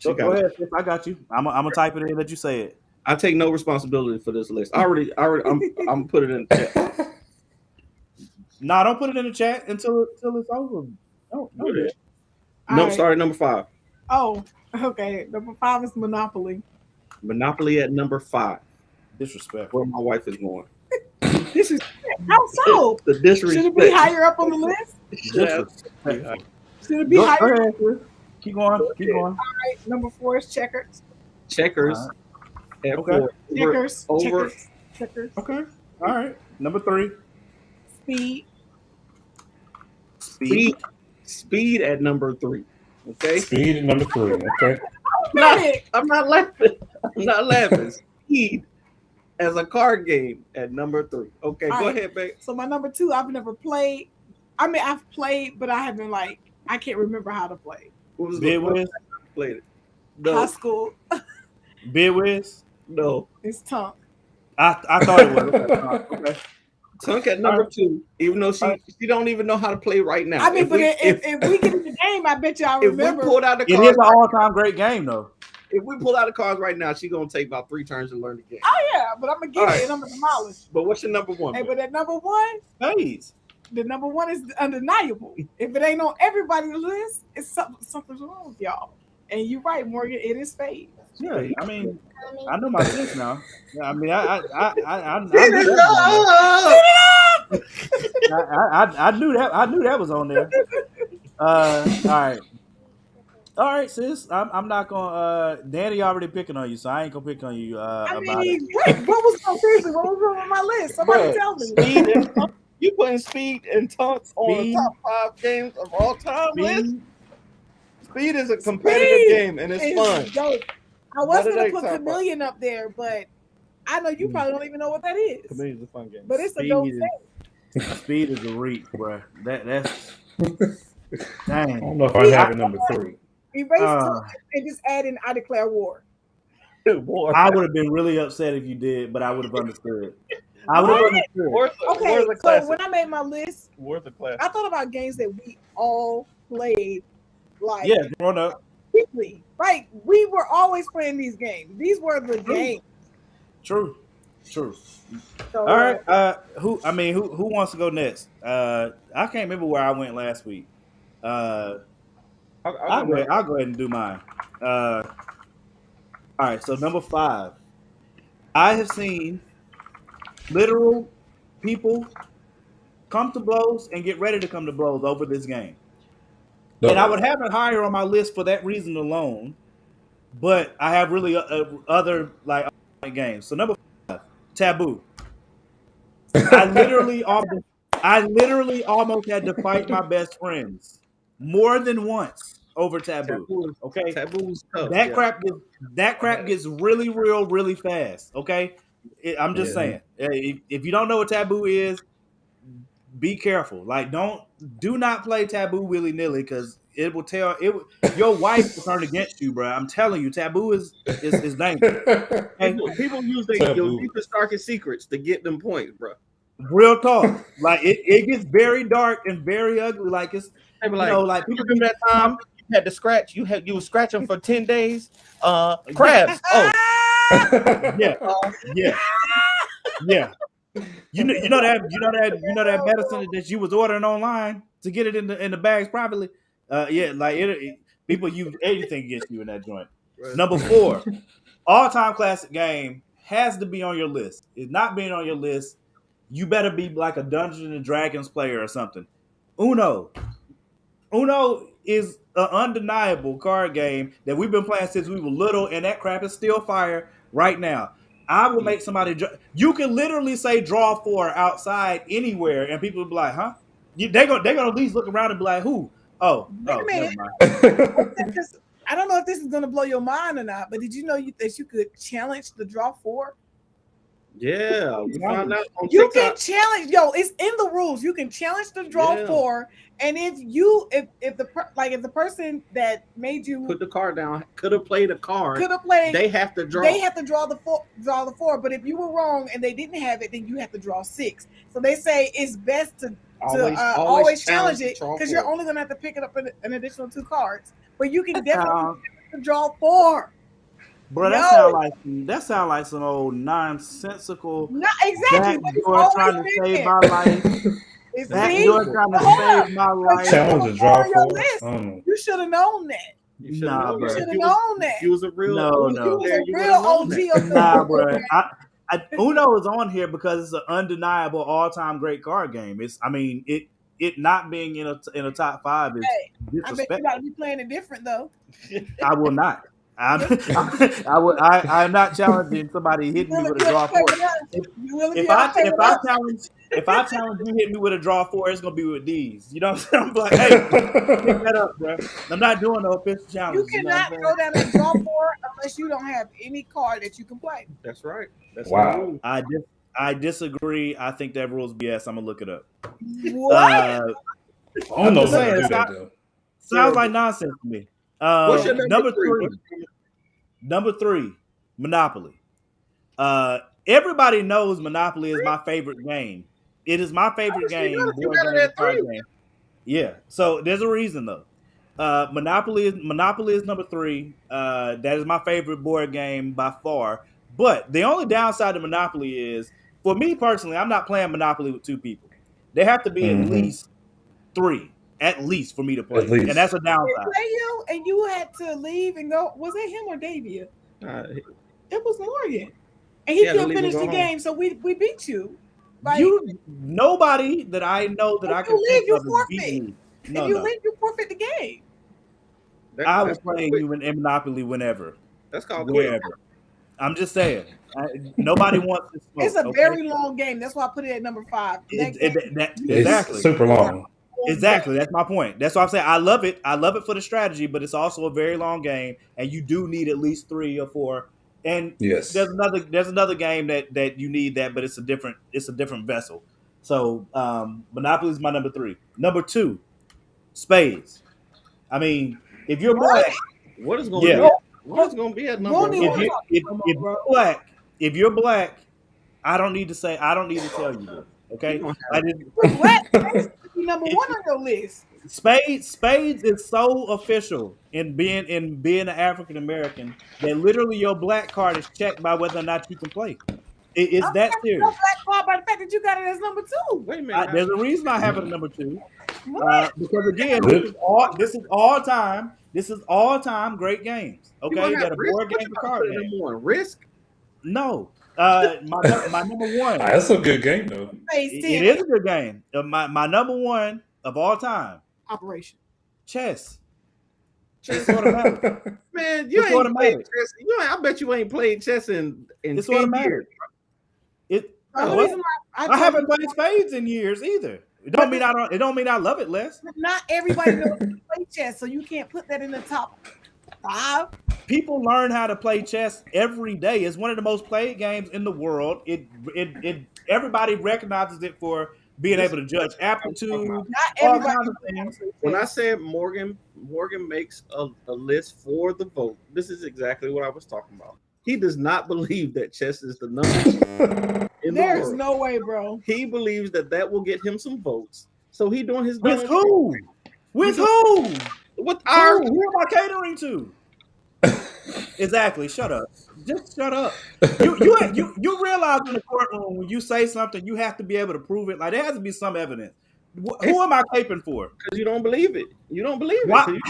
Go ahead, sis. I got you. I'm gonna type it in and let you say it. I take no responsibility for this list. I'm put it in the chat. Nah, don't put it in the chat until it's over. No. Sorry, number 5. Oh, okay. Number 5 is Monopoly. Monopoly at number 5. Disrespect. Where my wife is going. This is how so? The disrespect. Should it be higher up on the list? Should it be higher? Go ahead, keep going. All right, number 4 is Checkers. Checkers. Okay. 4. Checkers. Okay. All right. Number 3. Speed at number 3. Okay. Speed at number 3. Okay. I'm not laughing. Speed as a card game at number 3. Okay, go ahead, babe. So my number 2, I've never played. I mean, I've played, but I haven't I can't remember how to play. What was Bidwiz? Played it. No. High school. Bidwiz? No. It's Tunk. I thought it was. Okay. Tunk at number 2, even though she don't even know how to play right now. I mean, if we get in the game, I bet you I remember. If we pulled out the cards, it is an all-time great game, though. If we pull out the cards right now, she's gonna take about 3 turns to learn the game. Oh yeah, but I'm gonna get it and I'm gonna demolish. But what's your number 1? Hey, but that number 1, Spades. The number 1 is undeniable. If it ain't on everybody's list, it's something's wrong with y'all. And you're right, Morgan. It is Spades. Yeah, I mean, I know my sis now. Yeah, I mean, I knew Speed it that up! I knew that. I knew that was on there. All right, sis. I'm not gonna. Danny already picking on you, so I ain't gonna pick on you I about it. mean, what was so crazy? What was wrong on my list? Somebody Bruh, tell me. Speed and Tunk. You putting Speed and Tunk on the Speed. top 5 games of all time list? Speed. Speed is a competitive Speed game and it's fun. dope. I was But it gonna ain't put top five. Chameleon up there, but I know you probably don't even know what that is. Chameleon's a fun game. But it's a dope Speed thing. Speed is a reach, bro. That's I dang. don't know if I have it number 3. Erase Uh, Tunk and just add in I declare war. War. I would have been really upset if you did, but I would have understood. I would have What? understood. War's Okay, a so classic. when I made my list, War's a classic. I thought about games that we all played like Yeah, growing up. quickly. Like we were always playing these games. These were the games. True. So, All right. Who wants to go next? I can't remember where I went last week. I'll go ahead and do mine. All right. So number 5, I have seen literal people come to blows and get ready to come to blows over this game. And I would have it higher on my list for that reason alone, but I have really other like games. So number 5, Taboo. I literally almost had to fight my best friends more than once over Taboo. Okay, Taboo's tough. that crap gets really real really fast. Okay, I'm just saying. If you don't know what Taboo is, be careful. Like, do not play Taboo willy nilly because it will your wife will turn against you, bro. I'm telling you, Taboo is dangerous. People use your deepest, darkest secrets to get them points, bro. Real talk. Like it gets very dark and very ugly. Like it's like people remember that time you had to scratch. You were scratching for 10 days. Crabs. Oh, yeah. You know that medicine that you was ordering online to get it in the bags privately. People use anything against you in that joint. Right. Number 4, all-time classic game has to be on your list. It's not being on your list. You better be like a Dungeons and Dragons player or something. Uno is an undeniable card game that we've been playing since we were little, and that crap is still fire right now. I will make somebody. You can literally say draw 4 outside anywhere, and people will be like, "Huh?" They're gonna at least look around and be like, "Who? Oh, never mind." I don't know if this is gonna blow your mind or not, but did you know that you could challenge the draw 4? Yeah, we found out on you TikTok. can challenge. It's in the rules. You can challenge the draw 4, and if the person that made you put the card down could have played a card. They have to draw. They have to draw the 4. But if you were wrong and they didn't have it, then you have to draw 6. So they say it's best to always challenge it because you're only gonna have to pick it up an additional 2 cards. But you can definitely draw 4. Bro, that sound like some old nonsensical. Not exactly. Backdoor trying to save my life. Backdoor trying to save my life. Challenge a draw 4. You should have known that. You should have known that. He was a real OG. Nah, bro. Uno is on here because it's an undeniable all-time great card game. It not being in a top 5 is disrespectful. I bet you gotta be playing it different though. I will not. I'm not challenging somebody hitting me with a draw 4. If I challenge you hit me with a draw 4, it's gonna be with these. You know what I'm saying? I'm like, hey, pick that up, bro. I'm not doing no official challenge. You cannot go down and draw 4 unless you don't have any card that you can play. That's right. That's wow. I disagree. I think that rule's BS. I'm gonna look it up. What? I don't know how to do that though. Sounds like nonsense to me. What's your number 3? Number 3, Monopoly. Everybody knows Monopoly is my favorite game. It is my favorite game. Yeah. So there's a reason though. Monopoly is number 3. That is my favorite board game by far. But the only downside to Monopoly is, for me personally, I'm not playing Monopoly with 2 people. They have to be at least 3, at least for me to play, and that's a downside. And you had to leave and go. Was it him or Davia? It was Morgan, and he couldn't finish the game, so we beat you. Like, nobody that I know that I can think of is beating me. If you leave, you forfeit the game. I was playing you in Monopoly whenever. That's called wherever. Quick. I'm just saying. Nobody wants to smoke. It's a very long game. That's why I put it at number 5. Exactly. Super long. Exactly. That's my point. That's why I'm saying I love it. I love it for the strategy, but it's also a very long game, and you do need at least 3 or 4. And yes, there's another game that you need that, but it's a different vessel. So Monopoly is my number 3. Number 2, Spades. I mean, if you're black, what is going to be at number 1? If you're black, I don't need to tell you this. Okay, black number 1 on your list. Spades is so official in being an African American that literally your black card is checked by whether or not you can play. It's that serious. Black card by the fact that you got it as number 2. Wait a minute. There's a reason I have it at number 2. Because again, this is all time. This is all time great games. Okay, you got a board game for card game. Risk? No. My number 1. That's a good game though. It is a good game. My number 1 of all time. Operation. Chess. Chess automatic. Man, you ain't played chess. I bet you ain't played chess in it's automatic. I haven't played spades in years either. It don't mean I love it less. Not everybody knows how to play chess, so you can't put that in the top 5. People learn how to play chess every day. It's one of the most played games in the world. It everybody recognizes it for being able to judge aptitude. Not everybody. When I said Morgan makes a list for the vote, this is exactly what I was talking about. He does not believe that chess is the number. There's no way, bro. He believes that will get him some votes. So he doing his with who? With who? With our who am I catering to? Exactly. Shut up. Just shut up. You realize in the courtroom when you say something, you have to be able to prove it. Like there has to be some evidence. Who am I caping for? Because you don't believe it. You don't believe it.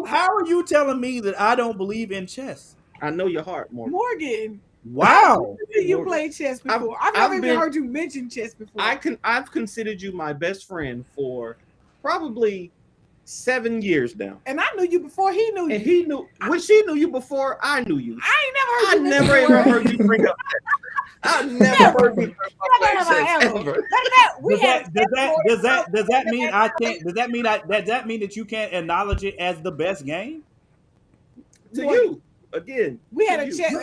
How are you telling me that I don't believe in chess? I know your heart, Morgan. Wow. You played chess before. I've never even heard you mention chess before. I've considered you my best friend for probably 7 years now. And I knew you before he knew you. And he knew when she knew you before I knew you. I ain't never heard you bring up that. I never heard you bring up that ever. Does that mean I can't? Does that mean that you can't acknowledge it as the best game? To you. Again, we had a chat.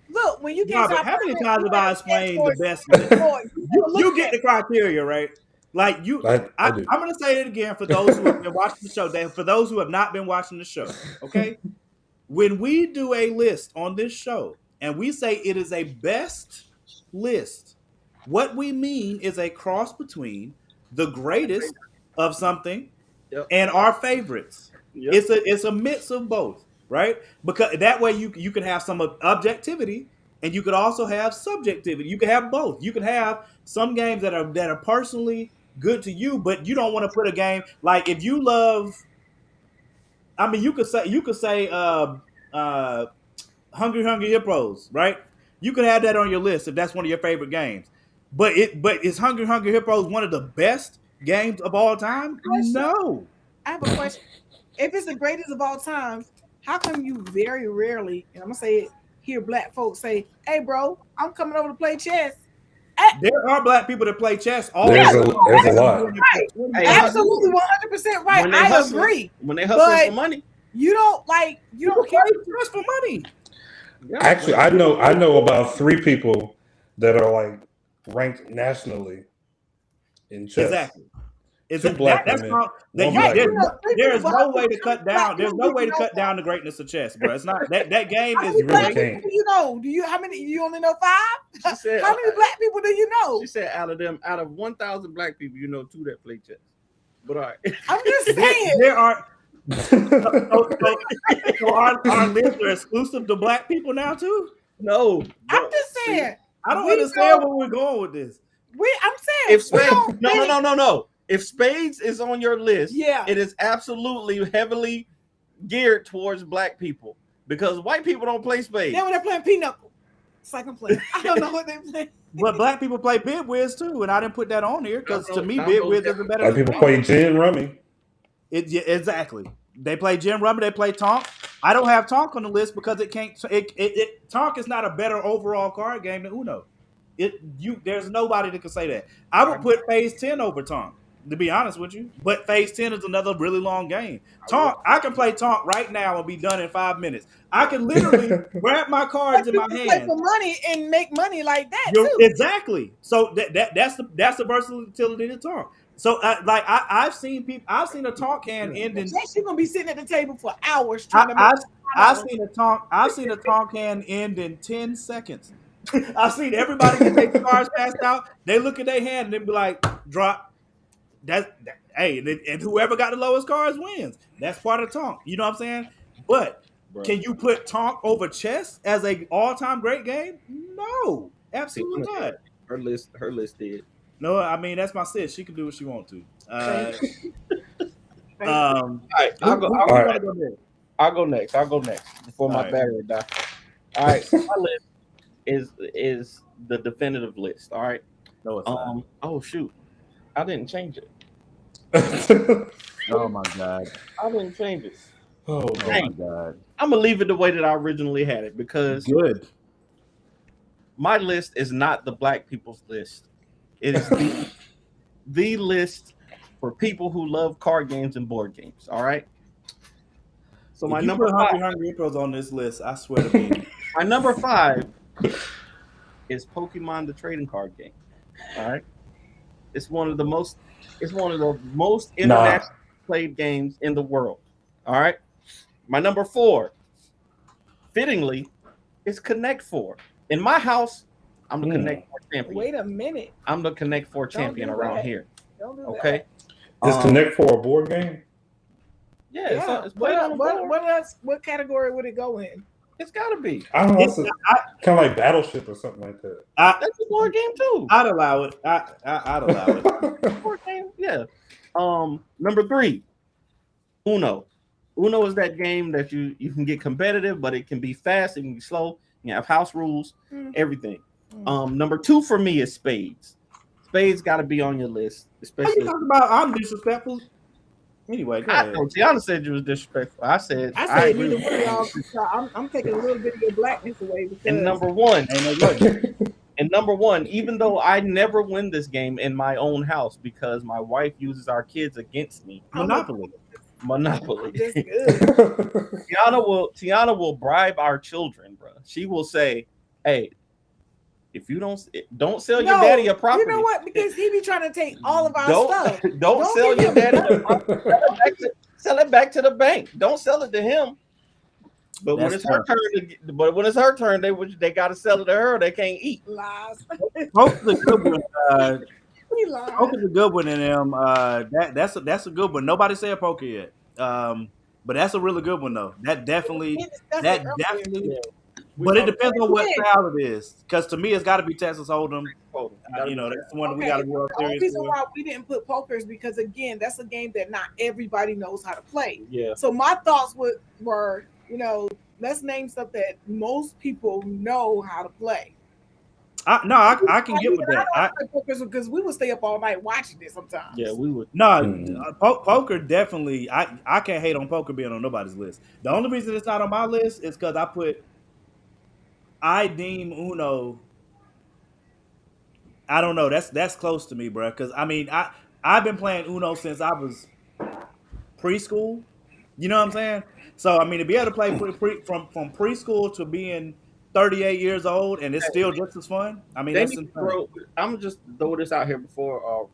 Look, when you get how many times have I explained the best? You get the criteria, right? Like you, I'm going to say it again for those who have been watching the show. For those who have not been watching the show, okay? When we do a list on this show and we say it is a best list, what we mean is a cross between the greatest of something and our favorites. Yep. It's a mix of both. Right? Because that way you can have some objectivity and you could also have subjectivity. You can have both. You can have some games that are personally good to you, but you don't want to put a game like if you love. I mean, you could say Hungry Hippos, right? You could have that on your list if that's one of your favorite games. But is Hungry Hippos one of the best games of all time? No. I have a question. If it's the greatest of all time, how come you very rarely, and I'm gonna say it, hear black folks say, "Hey, bro, I'm coming over to play chess." There are black people that play chess. There's a lot. Right. Hey, absolutely, 100% right. I agree. When they hustle for money, you don't care chess for money. Actually, I know about 3 people that are like ranked nationally in chess. Exactly. There is no way to cut down. There's no way to cut down the greatness of chess, bro. It's not that game is really can't. You know? How many? You only know 5? Said, how many black people do you know? She said out of 1,000 black people, you know 2 that play chess. But all right, I'm just saying there are. So our lists are exclusive to black people now too. No, I'm just saying. I don't understand where we're going with this. I'm saying No. If Spades is on your list, yeah, it is absolutely heavily geared towards black people. because white people don't play spades. Yeah, when they're playing pinochle. It's like I'm playing. I don't know what they're playing. But black people play Bid Whiz too, and I didn't put that on here because to me, Bid Whiz is better. White people play gin rummy. Exactly. They play gin rummy. They play Tonk. I don't have Tonk on the list because it can't. Tonk is not a better overall card game than Uno. There's nobody that can say that. I would put Phase 10 over Tonk, to be honest with you. But Phase 10 is another really long game. Tonk, I can play Tonk right now and be done in 5 minutes. I can literally grab my cards in my hand. Play for money and make money like that too. Exactly. So that's the versatility of Tonk. So I've seen a Tonk hand end in. You're gonna be sitting at the table for hours I've seen a Tonk hand end in 10 seconds. I've seen everybody get their cards passed out. They look at their hand and they be like, drop. Hey, and whoever got the lowest cards wins. That's part of Tonk. You know what I'm saying? But can you put Tonk over chess as a all-time great game? No, absolutely not. Her list did. No, I mean that's my sis. She can do what she wants to. All right, I'll go next before my battery dies. All right, my list is the definitive list. All right. No, it's not. Oh shoot, I didn't change it. Oh my god, I didn't change it. Oh my god. I'm gonna leave it the way that I originally had it because good. My list is not the black people's list. It is the list for people who love card games and board games. All right. So my number 5 Hungry Hippos on this list. I swear to me. My number 5 is Pokemon the trading card game. All right. It's one of the most internationally played games in the world. All right. My number 4, fittingly, is Connect 4. In my house, I'm the Connect 4 champion. Wait a minute. I'm the Connect 4 champion around here. Don't do okay. Is Connect 4 a board game? Yeah. It's played on the board. What category would it go in? It's got to be. I don't know. It's kind of like Battleship or something like that. That's a board game too. I'd allow it. I'd allow it. Board game, yeah. Number 3, Uno. Uno is that game that you can get competitive, but it can be fast, it can be slow. You have house rules, everything. Number 2 for me is Spades. Spades got to be on your list, especially. What are you talking about? I'm disrespectful. Anyway, go ahead. Tiana said you was disrespectful. I said neither one of y'all. I'm taking a little bit of your blackness away. Because and number one, even though I never win this game in my own house because my wife uses our kids against me. Monopoly. That's good. Tiana will bribe our children, bro. She will say, "Hey, if you don't sell your daddy a property." You know what? Because he be trying to take all of our stuff. Don't sell your daddy a property. Sell it back to the bank. Don't sell it to him. But when it's her turn, they got to sell it to her. Or they can't eat. Lies. Poker's a good one. Poker's a good one in them. That's a good one. Nobody said poker yet. But that's a really good one though. That definitely. But it depends on what style it is. Because to me, it's got to be Texas Hold'em. That's the one that we got to World Series. The reason why we didn't put poker is because again, that's a game that not everybody knows how to play. Yeah. So my thoughts were, let's name stuff that most people know how to play. I can get with that. I don't play poker because we would stay up all night watching it sometimes. Yeah, we would. Poker definitely. I can't hate on poker being on nobody's list. The only reason it's not on my list is because I deem Uno. I don't know. That's close to me, bro. Because I mean, I've been playing Uno since I was preschool. You know what I'm saying? So I mean, to be able to play from preschool to being 38 years old and it's still just as fun. I mean, I'm just throw this out here before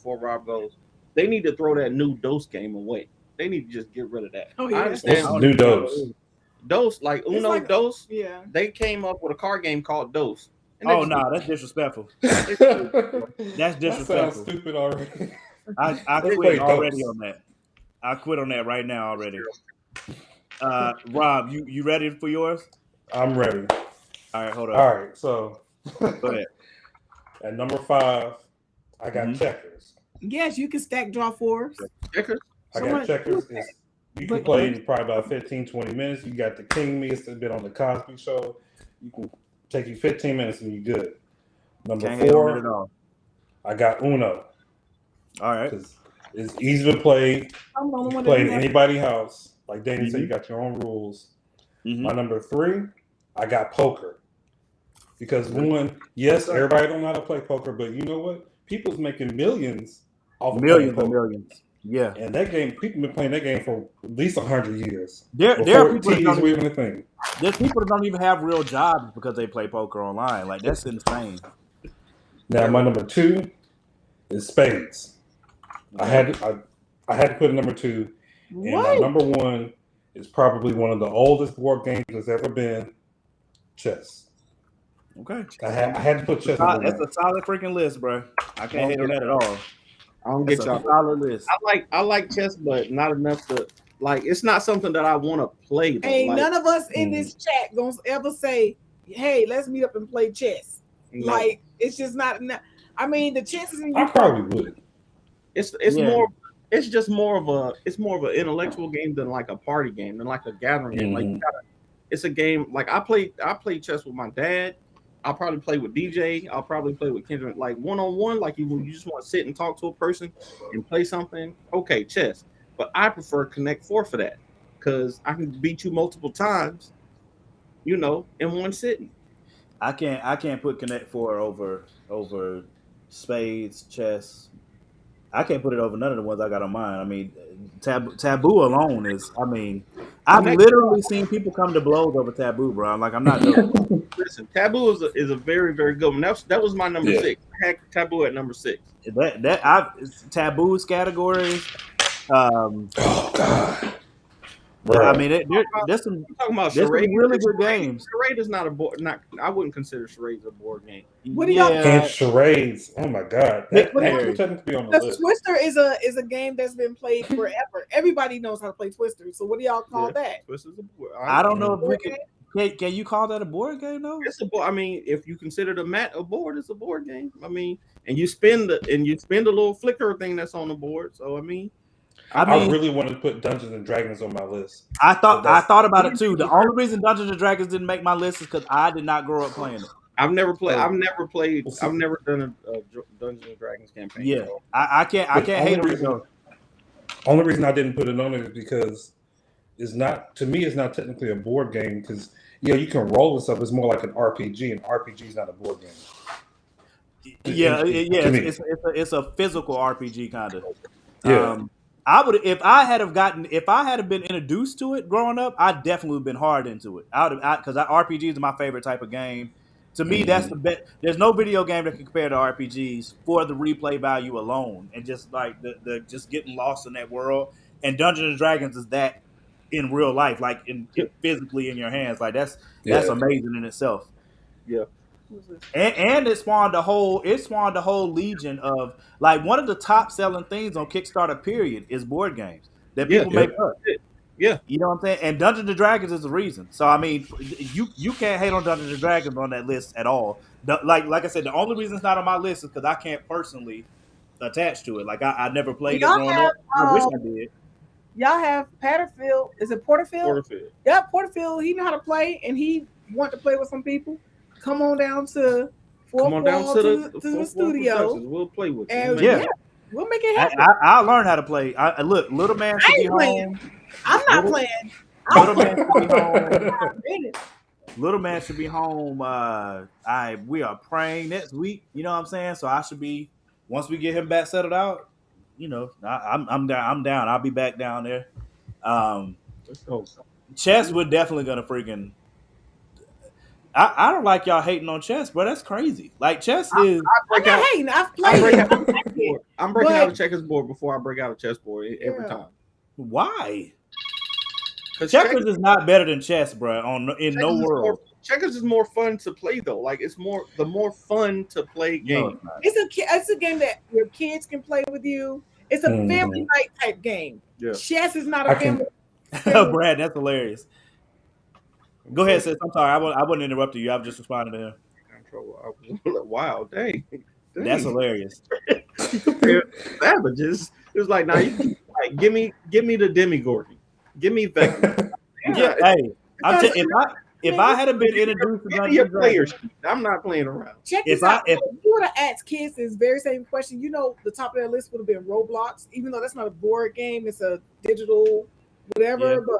Rob goes. They need to throw that new Dose game away. They need to just get rid of that. Oh yeah, I understand. New Dose. Dose, like Uno, Dose. Yeah. They came up with a card game called Dose. That's disrespectful. That's disrespectful. That sounds stupid already. I quit already on that. I quit on that right now already. Rob, you ready for yours? I'm ready. All right, hold on. All right, so go ahead. At number 5, I got checkers. Yes, you can stack draw 4s. Checkers. I got checkers. You can play in probably about 15, 20 minutes. You got the King Me. It's been on the Cosby Show. You can take you 15 minutes and you're good. Number Can't 4, I got Uno. All right. Because it's easy to play. You can play in anybody's house. Like Danny said, you got your own rules. My number 3, I got poker. Because one, yes, everybody don't know how to play poker, but you know what? People's making millions off of millions. Yeah. And that game, people been playing that game for at least 100 years. There are people There's people that don't even have real jobs because they play poker online. Like, that's insane. Now, my number 2 is spades. I had to put a number 2. And my number 1 is probably one of the oldest board games that's ever been, chess. Okay. I had to put chess. That's a solid freaking list, bro. I can't hate on that at all. I don't get y'all. Solid list. I like chess, but not enough to like. It's not something that I want to play. Though. Ain't none of us in this chat gonna ever say, "Hey, let's meet up and play chess." No. Like, it's just not. I mean, the chances. I probably would. It's more. It's just more of an intellectual game than like a party game, than like a gathering game. Like it's a game. Like I play chess with my dad. I'll probably play with DJ. I'll probably play with Kendrick. Like one-on-one, like you just want to sit and talk to a person and play something. Okay, chess. But I prefer Connect 4 for that because I can beat you multiple times, in one sitting. I can't put Connect 4 over spades, chess. I can't put it over none of the ones I got on mine. I mean, Taboo alone is. I mean, I've literally seen people come to blows over Taboo, bro. Like, I'm not joking. Listen, Taboo is a very, very good one. That was my number 6. I had Taboo at number 6. Taboo's categories. Oh God. Bro. I mean, there's some talking about charade. Really good games. Charade is not a board. I wouldn't consider charades a board game. What do y'all? And charades. Oh my God. That technically on the list. Twister is a game that's been played forever. Everybody knows how to play Twister. So what do y'all call that? Twister's a board. I don't know if we can you call that a board game though? It's a board. I mean, if you consider the mat a board, it's a board game. I mean, and you spin the little flicker thing that's on the board. So I mean. I really wanted to put Dungeons and Dragons on my list. I thought about it too. The only reason Dungeons and Dragons didn't make my list is because I did not grow up playing it. I've never done a Dungeons and Dragons campaign. Yeah, so. I can't hate on it. Only reason I didn't put it on it is because it's not technically a board game because you can roll and stuff. It's more like an RPG, and RPG is not a board game. It's a physical RPG kind of. Yeah. I would if I had been introduced to it growing up, I'd definitely been hard into it. Because RPGs are my favorite type of game. To me, that's the best. There's no video game that can compare to RPGs for the replay value alone, and just like the just getting lost in that world. And Dungeons and Dragons is that in real life, like physically in your hands. Like that's amazing in itself. Yeah. And it spawned a whole legion of like one of the top selling things on Kickstarter period is board games that people make up. Yeah. You know what I'm saying? And Dungeons and Dragons is the reason. So I mean you can't hate on Dungeons and Dragons on that list at all. Like I said, the only reason it's not on my list is because I can't personally attach to it. Like I never played it growing up. I wish I did. Y'all have Porterfield. Is it Porterfield? Porterfield. Yeah, Porterfield. He know how to play and he want to play with some people. Come on down to the studio. We'll play with you. And we'll make it happen. I'll learn how to play. Look, little man should be home. I'm not playing. Little man should be home. Little man should be home. We are praying next week. You know what I'm saying? So I should be once we get him back settled out. I'm down. I'll be back down there. Let's go. Chess, we're definitely gonna freaking. I don't like y'all hating on chess, bro. That's crazy. Like chess is. I'm not hating. I've played it. I'm breaking out a checkerboard before I break out a chessboard every time. Why? Because checkers is not better than chess, bro. In no world. Checkers is more fun to play though. Like it's the more fun to play game. No, it's a game that your kids can play with you. It's a family night type game. Yeah. Chess is not a family. Brad, that's hilarious. Go ahead, sis. I'm sorry. I wouldn't interrupt you. I was just responding to him. Wow, dang. That's hilarious. Savages. It was like, now you give me the Demigorgon. Give me Vecna. Yeah, hey, if I had been introduced to Dungeons and Dragons, I'm not playing around. Check this out. If you would have asked kids this very same question, the top of their list would have been Roblox, even though that's not a board game, it's a digital whatever. Yeah. But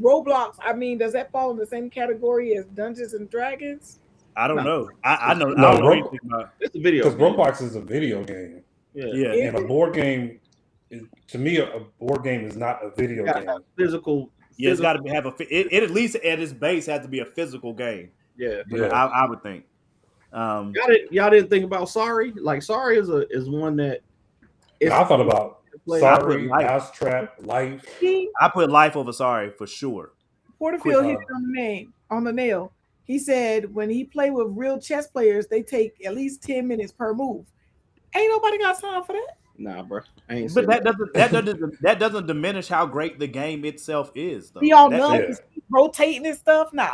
Roblox, I mean, does that fall in the same category as Dungeons and Dragons? I don't know. I know. It's a video. Because Roblox is a video game. Yeah. And a board game, to me, a board game is not a video game. Physical. Yeah, it's got to have it at least at its base has to be a physical game. Yeah. I would think. Y'all didn't think about Sorry? Like Sorry is one that. I thought about Sorry, Mousetrap, Life. I put Life over Sorry for sure. Porterfield hit it on the nail. He said when he play with real chess players, they take at least 10 minutes per move. Ain't nobody got time for that. Nah, bro. But that doesn't diminish how great the game itself is, though. We all know rotating and stuff. Nah.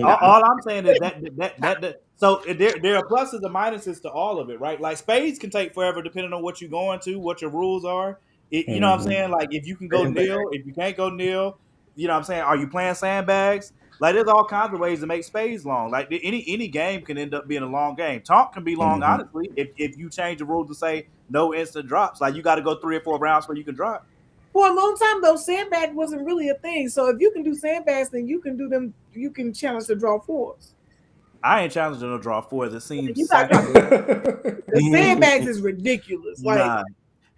All I'm saying is that so there are pluses and minuses to all of it, right? Like spades can take forever depending on what you're going to, what your rules are. You know what I'm saying? Like if you can go nil, if you can't go nil, you know what I'm saying? Are you playing sandbags? Like there's all kinds of ways to make spades long. Like any game can end up being a long game. Talk can be long, honestly, if you change the rules to say no instant drops. Like you got to go 3 or 4 rounds where you can drop. For a long time though, sandbag wasn't really a thing. So if you can do sandbags, then you can do them. You can challenge to draw 4s. I ain't challenging to draw 4s. It seems the sandbags is ridiculous. Like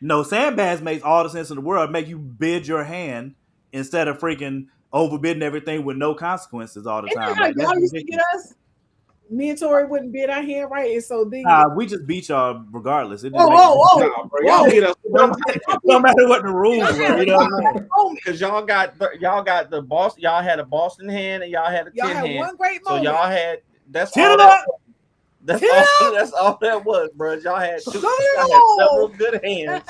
no, sandbags makes all the sense in the world. Make you bid your hand instead of freaking overbidding everything with no consequences all the time. Like, y'all used to get us. Me and Tori wouldn't bid our hand right, and so then we just beat y'all regardless. It y'all beat us no matter what the rules were. You know, because y'all got the Boston. Y'all had a Boston hand, and y'all had a 10 hand. One great moment. So y'all had that's all that's all that was, bro. Y'all had several good hands.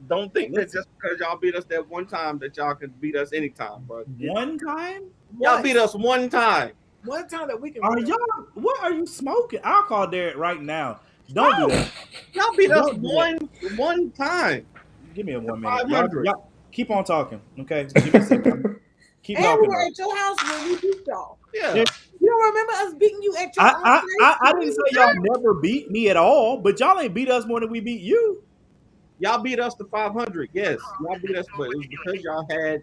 Don't think that just because y'all beat us that one time that y'all can beat us anytime, bro. One time? Y'all beat us one time. One time that we can. What are you smoking? I'll call Derek right now. Don't do that. Y'all beat us one time. Give me a 1 minute. Y'all keep on talking, okay? Give me a second. Keep and talking. We were at your house when we beat y'all. Yeah. You don't remember us beating you at your house? I didn't say y'all never beat me at all, but y'all ain't beat us more than we beat you. Y'all beat us to 500. Yes, y'all beat us, but it was because y'all had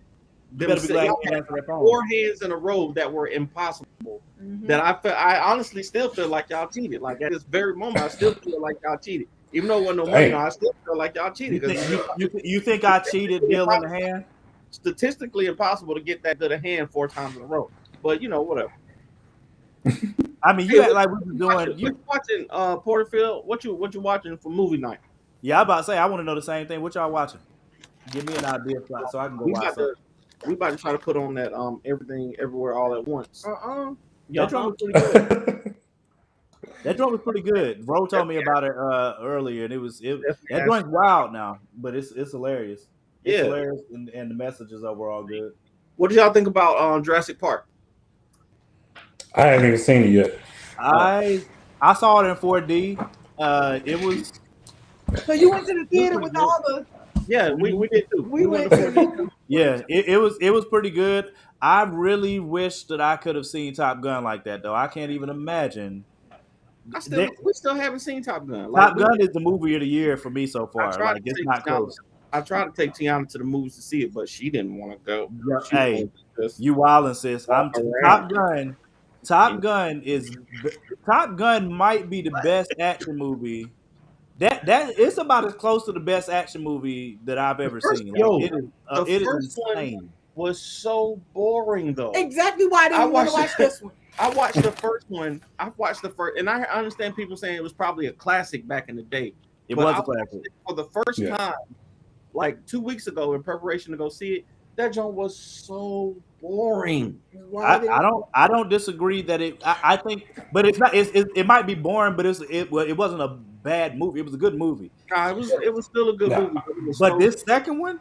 four hands in a row that were impossible. That I honestly still feel like y'all cheated. Like at this very moment, I still feel like y'all cheated. Even though it wasn't no money, I still feel like y'all cheated. You think I cheated dealing the hand? Statistically impossible to get that good a hand 4 times in a row. But whatever. I mean, you act like we were doing. You watching Porterfield? What you watching for movie night? Yeah, I'm about to say I want to know the same thing. What y'all watching? Give me an idea so I can go watch it. We about to try to put on that Everything Everywhere All at Once. That drum was pretty good. That drum was pretty good. Bro told me about it earlier, and that joint's wild now, but it's hilarious. It's hilarious, and the messages overall good. What did y'all think about Jurassic Park? I haven't even seen it yet. I saw it in 4D. It was. So you went to the theater with all the. Yeah, we did too. We went to. Yeah, it was pretty good. I really wish that I could have seen Top Gun like that, though. I can't even imagine. We still haven't seen Top Gun. Top Gun is the movie of the year for me so far. Like it's not close. I tried to take Tiana to the movies to see it, but she didn't want to go. Hey, you wildin', sis. I'm Top Gun. Top Gun might be the best action movie. That it's about as close to the best action movie that I've ever seen. Like, it is insane. Was so boring though. Exactly why I didn't want to watch this one. I watched the first one. And I understand people saying it was probably a classic back in the day. It was a classic. For the first time, like 2 weeks ago, in preparation to go see it, that joint was so boring. I don't disagree that it. I think, but it's not. It might be boring, but it wasn't a bad movie. It was a good movie. It was still a good movie. But this second one.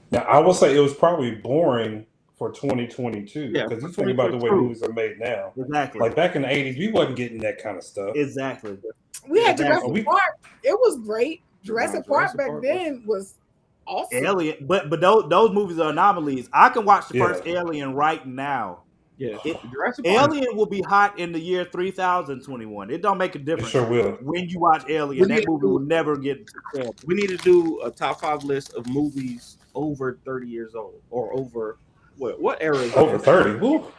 Now I will say it was probably boring for 2022 because you think about the way movies are made now. Exactly. Like back in the 80s, we wasn't getting that kind of stuff. Exactly. We had Jurassic Park. It was great. Jurassic Park back then was awesome. Alien, but those movies are anomalies. I can watch the first Alien right now. Yeah, Alien will be hot in the year 3021. It don't make a difference. It sure will. When you watch Alien, that movie will never get. We need to do a top 5 list of movies over 30 years old or over what era? Is over 30. Woo.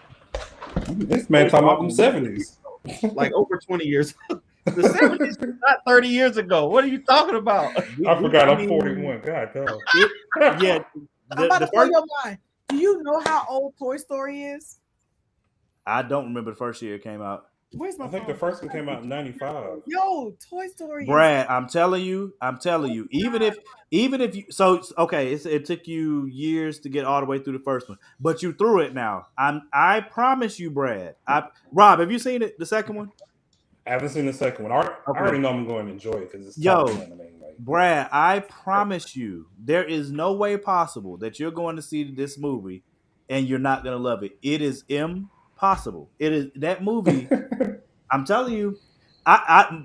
This man talking about the 70s. Like over 20 years. The 70s is not 30 years ago. What are you talking about? I forgot I'm 41. God damn. Yeah. I'm about to blow your mind. Do you know how old Toy Story is? I don't remember the first year it came out. Where's my I think the first one came out in 95. Yo, Toy Story. Brad, I'm telling you, even if you, so okay, it took you years to get all the way through the first one, but you through it now. I promise you, Brad. Rob, have you seen it, the second one? I haven't seen the second one. I already know I'm going to enjoy it because it's Brad, I promise you, there is no way possible that you're going to see this movie and you're not going to love it. It is impossible. It is that movie. I'm telling you,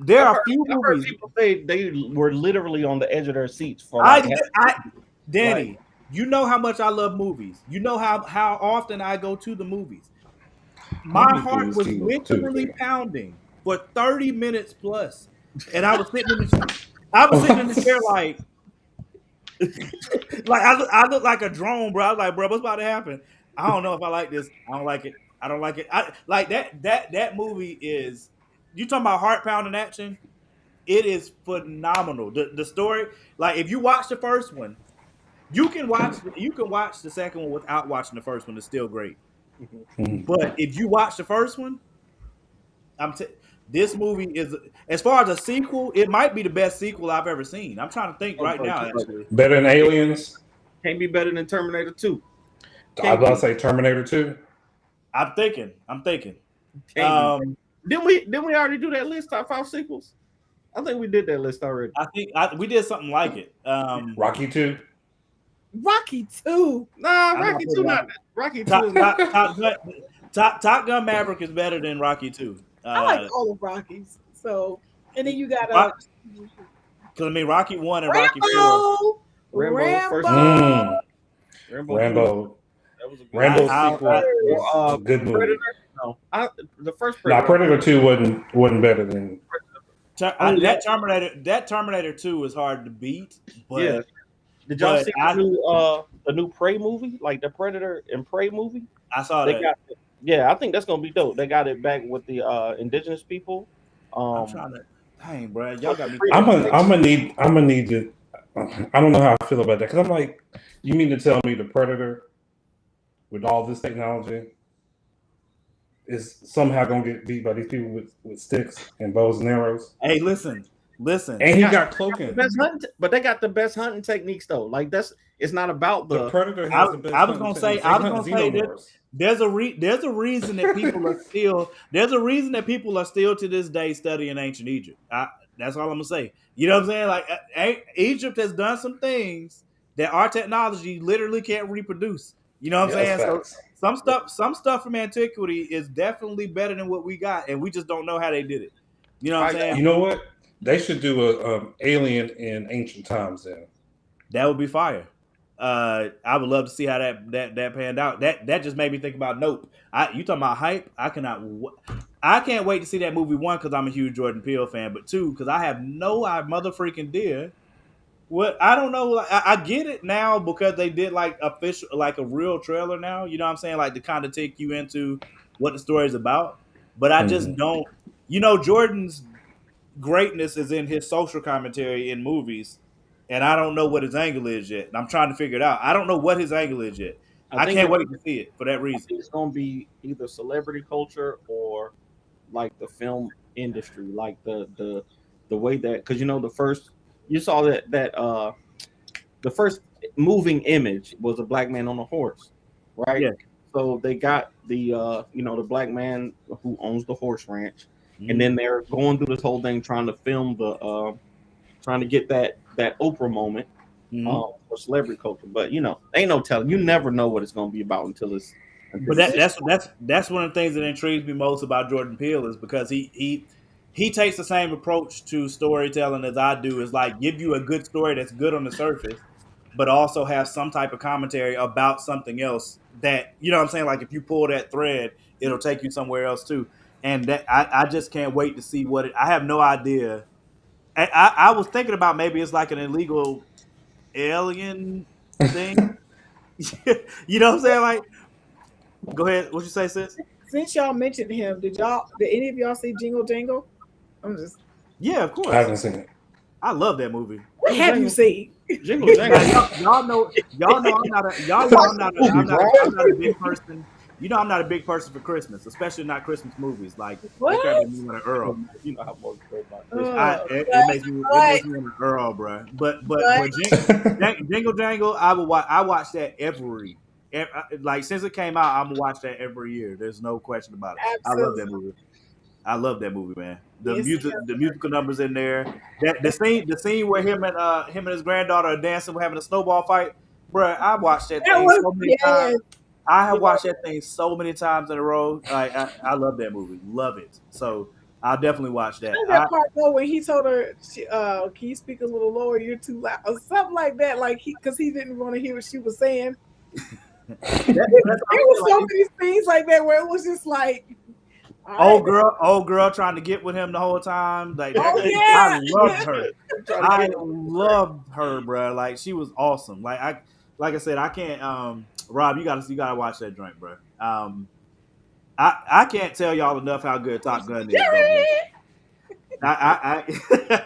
there are few movies. People say they were literally on the edge of their seats for. Danny, you know how much I love movies. You know how often I go to the movies. My heart was literally pounding for 30 minutes plus, and I was sitting in the chair like I look like a drone, bro. I was like, bro, what's about to happen? I don't know if I like this. I don't like it. I don't like it. I like that movie is. You talking about heart pounding action? It is phenomenal. The story, like if you watch the first one, you can watch the second one without watching the first one. It's still great. Mm-hmm. But if you watch the first one, this movie is, as far as a sequel, it might be the best sequel I've ever seen. I'm trying to think right now. Actually, better than Aliens. Can't be better than Terminator 2. I was about to say Terminator 2. I'm thinking. Didn't we already do that list? Top 5 sequels. I think we did that list already. I think we did something like it. Rocky 2. Rocky 2. Nah, Rocky 2 not that. Rocky 2 Top Gun Maverick is better than Rocky 2. I like all of Rockies. So, and then you got because I mean Rocky 1 and Rocky 4. Rambo. Rambo sequel. Good movie. Predator? No, the first Predator. Predator 2 wasn't better than that Terminator 2 is hard to beat. But yeah. Did y'all see the new Prey movie, like the Predator and Prey movie? I saw that. I think that's gonna be dope. They got it back with the indigenous people. I'm trying to. Dang, bro, y'all got me. I'm gonna need to. I don't know how I feel about that because I'm like, you mean to tell me the Predator, with all this technology, is somehow gonna get beat by these people with sticks and bows and arrows? Hey, listen. And he got cloaking. But they got the best hunting techniques though. Like it's not about the Predator. Has the best I was gonna say there's a reason that people are still to this day studying ancient Egypt. That's all I'm gonna say. You know what I'm saying? Like Egypt has done some things that our technology literally can't reproduce. You know what I'm saying? So some stuff from antiquity is definitely better than what we got, and we just don't know how they did it. You know what I'm saying? You know what? They should do a Alien in ancient times. Then that would be fire. I would love to see how that panned out. That just made me think about Nope. You talking about hype? I can't wait to see that movie. 1, because I'm a huge Jordan Peele fan, but 2, because I have no mother freaking idea. What I don't know. I get it now because they did like official, like a real trailer now. You know what I'm saying? Like to kind of take you into what the story is about. But I just don't. You know, Jordan's greatness is in his social commentary in movies. And I don't know what his angle is yet. I'm trying to figure it out. I don't know what his angle is yet. I can't wait to see it for that reason. It's going to be either celebrity culture or like the film industry, like the way that, because you know you saw that the first moving image was a black man on a horse, right? Yeah. So they got the the black man who owns the horse ranch, and then they're going through this whole thing trying to film trying to get that Oprah moment for celebrity culture. But ain't no telling. You never know what it's going to be about until it's. But that's one of the things that intrigues me most about Jordan Peele is because he takes the same approach to storytelling as I do. Is like give you a good story that's good on the surface, but also have some type of commentary about something else that, you know what I'm saying? Like if you pull that thread, it'll take you somewhere else too. And that I just can't wait to see what I have no idea. I was thinking about maybe it's like an illegal alien thing. You know what I'm saying? Like, go ahead. What you say, sis? Since y'all mentioned him, did any of y'all see Jingle Jangle? Yeah, of course. I haven't seen it. I love that movie. What have you seen? Jingle Jangle. Y'all know I'm not a big person. You know I'm not a big person for Christmas, especially not Christmas movies. Like what? That makes me want to Earl. You know how most feel about Christmas. It makes me want to Earl, bro. But Jingle Jangle, I watch that every like since it came out. I'm gonna watch that every year. There's no question about it. Absolutely. I love that movie. I love that movie, man. The musical numbers in there. The scene where him and his granddaughter are dancing, having a snowball fight, bro. I watched that thing so many times. I have watched that thing so many times in a row. Like I love that movie, love it. So I'll definitely watch that. That part though, when he told her, "Can you speak a little lower? You're too loud," or something like that. Like because he didn't want to hear what she was saying. There was so many things like that where it was just like. Old girl trying to get with him the whole time. Like I loved her. I loved her, bro. Like she was awesome. Like I said, I can't. Rob, you gotta watch that joint, bro. I can't tell y'all enough how good Top Gun is.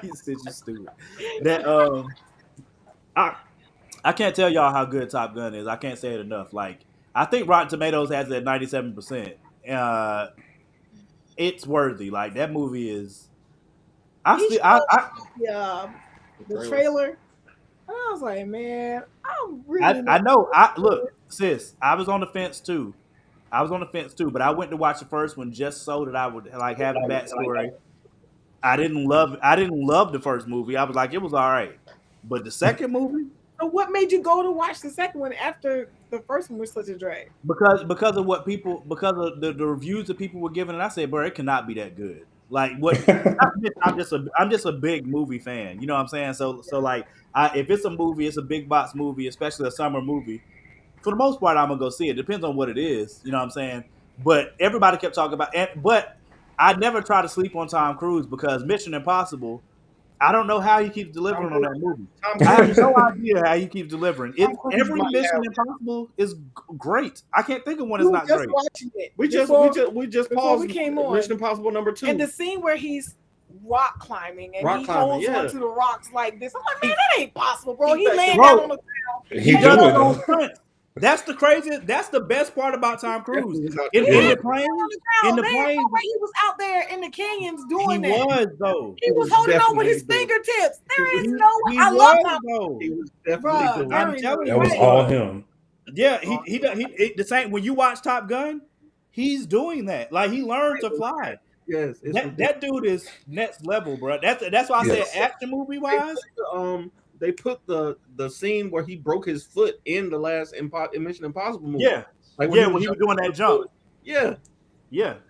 You said you stupid. That I can't tell y'all how good Top Gun is. I can't say it enough. Like I think Rotten Tomatoes has it at 97%. It's worthy. Like that movie is. The trailer. I was like, man, I'm really. I know. Look, sis. I was on the fence too. But I went to watch the first one just so that I would like have the backstory. I didn't love the first movie. I was like, it was all right, but the second movie. So what made you go to watch the second one after the first one was such a drag? Because of the reviews that people were giving, and I said, bro, it cannot be that good. Like what? I'm just a big movie fan. You know what I'm saying? So like, if it's a movie, it's a big box movie, especially a summer movie. For the most part, I'm gonna go see it. Depends on what it is. You know what I'm saying? But everybody kept talking about it. But I never try to sleep on Tom Cruise because Mission Impossible. I don't know how he keeps delivering on that movie. I have no idea how he keeps delivering. Every Mission Impossible is great. I can't think of one that's not great. We just paused. We came on Mission Impossible #2, and the scene where he's rock climbing and he holds onto the rocks like this. I'm like, man, that ain't possible, bro. He laying down on the ground. He does it on stunts. That's the craziest. That's the best part about Tom Cruise. In the plane, he was out there in the canyons doing that. He was though. He was holding on with his fingertips. There is no way. I love him. He was definitely doing that. That was all him. Yeah, he the same. When you watch Top Gun, he's doing that. Like he learned to fly. Yes, that dude is next level, bro. That's why I said action movie wise. They put the scene where he broke his foot in the last Mission Impossible movie. Yeah, like when he was doing that jump. Yeah,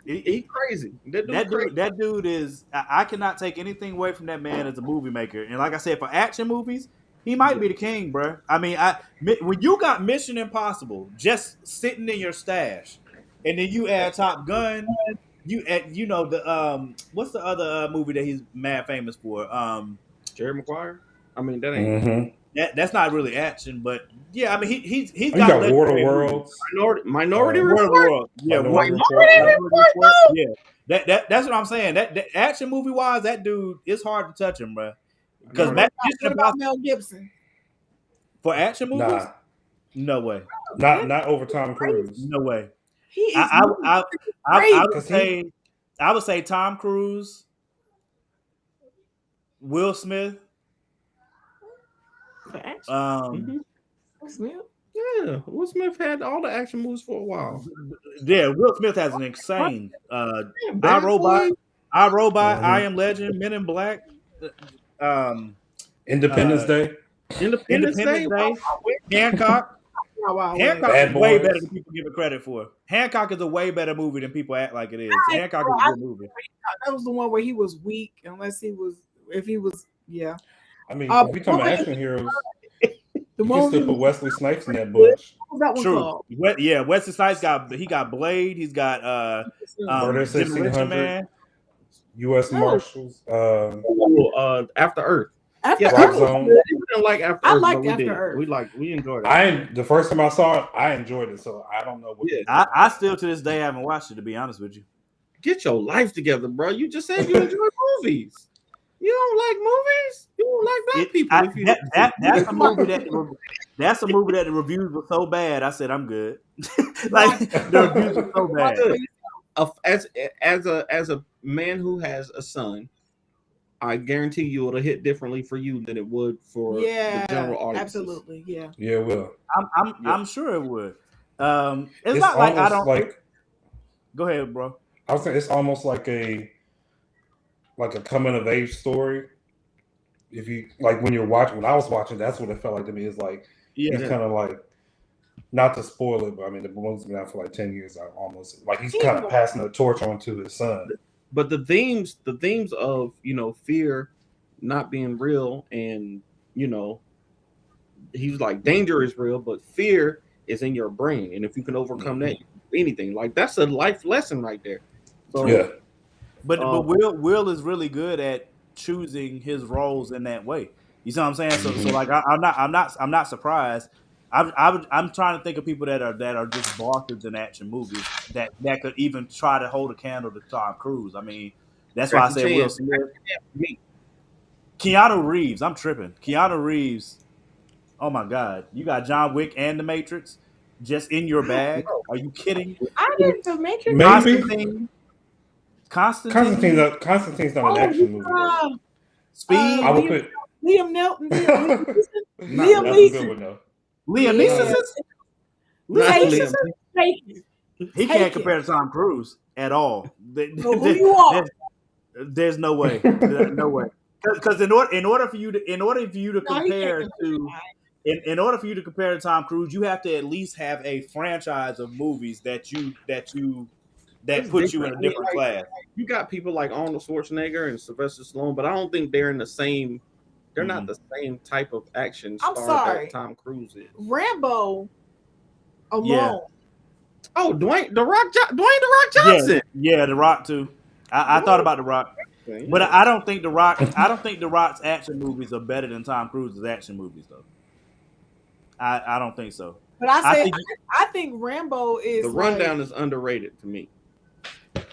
he crazy. That dude is. I cannot take anything away from that man as a movie maker. And like I said, for action movies, he might be the king, bro. I mean, when you got Mission Impossible just sitting in your stash, and then you add Top Gun, you know the what's the other movie that he's mad famous for? Jerry Maguire. I mean, that ain't that's not really action, but yeah, I mean he's got War of the Worlds, Minority Report. Yeah, Minority Report. Yeah, that's what I'm saying. That action movie wise, that dude, it's hard to touch him, bro. Because Mel Gibson for action movies, no way. Not over Tom Cruise. No way. He is I would say Tom Cruise, Will Smith. Will Smith? Yeah, Will Smith had all the action movies for a while. Yeah, Will Smith has an insane iRobot, I Am Legend, Men in Black, Independence Day. Independence Day. Hancock. Hancock is way better than people give it credit for. Hancock is a way better movie than people act like it is. Hancock is a good movie. That was the one where he was weak, I mean, if we talking about action heroes, You can still put Wesley Snipes in that bunch. What was that one True. called? Yeah, Wesley Snipes got Blade. He's got Murder Demolition Man. U.S. Marshals. After Earth. After Drop Earth. Zone. We didn't like After I Earth. liked but After Earth. We enjoyed it. The first time I saw it, I enjoyed it. So I don't know what. Yeah. I still to this day haven't watched it, to be honest with you. Get your life together, bro. You just said you enjoy movies. You don't like movies? You don't like black people. That's a movie that the reviews were so bad. I said I'm good. Like the reviews were so bad. As a man who has a son, I guarantee you it'll hit differently for you than it would for the general audience. Absolutely, yeah. Yeah, it will. I'm sure it would. It's It's not like I almost don't. like. Go ahead, bro. I was saying it's almost like a coming of age story. If you like when I was watching, that's what it felt like to me. It's like he's kind of like, not to spoil it, but I mean the movie's been out for like 10 years almost. Like he's kind of passing the torch on to his son. But the themes of fear not being real, and he was like danger is real, but fear is in your brain, and if you can overcome that, you can do anything. Like that's a life lesson right there. So, yeah. But Will is really good at choosing his roles in that way. You see what I'm saying? So like I'm not surprised. I'm trying to think of people that are just bosses in action movies that could even try to hold a candle to Tom Cruise. I mean, that's why I said Will Smith. Keanu Reeves, I'm tripping. Keanu Reeves. Oh my God, you got John Wick and The Matrix just in your bag? Are you kidding? I did The Matrix. Maybe. Constantine. Constantine's not an action movie. Speed. I would put Liam Neeson. Liam Neeson. He can't compare to Tom Cruise at all. Who you are? There's no way. No way. Because in order for you to compare to. In order for you to compare to Tom Cruise, you have to at least have a franchise of movies that puts you in a different class. You got people like Arnold Schwarzenegger and Sylvester Stallone, but I don't think they're in the same. They're not the same type of action star that Tom Cruise is. Rambo alone. Yeah. Oh, Dwayne The Rock Johnson. Yeah, The Rock too. I thought about The Rock, but I don't think The Rock. I don't think The Rock's action movies are better than Tom Cruise's action movies, though. I don't think so. But I think Rambo is The Rundown is underrated to me. The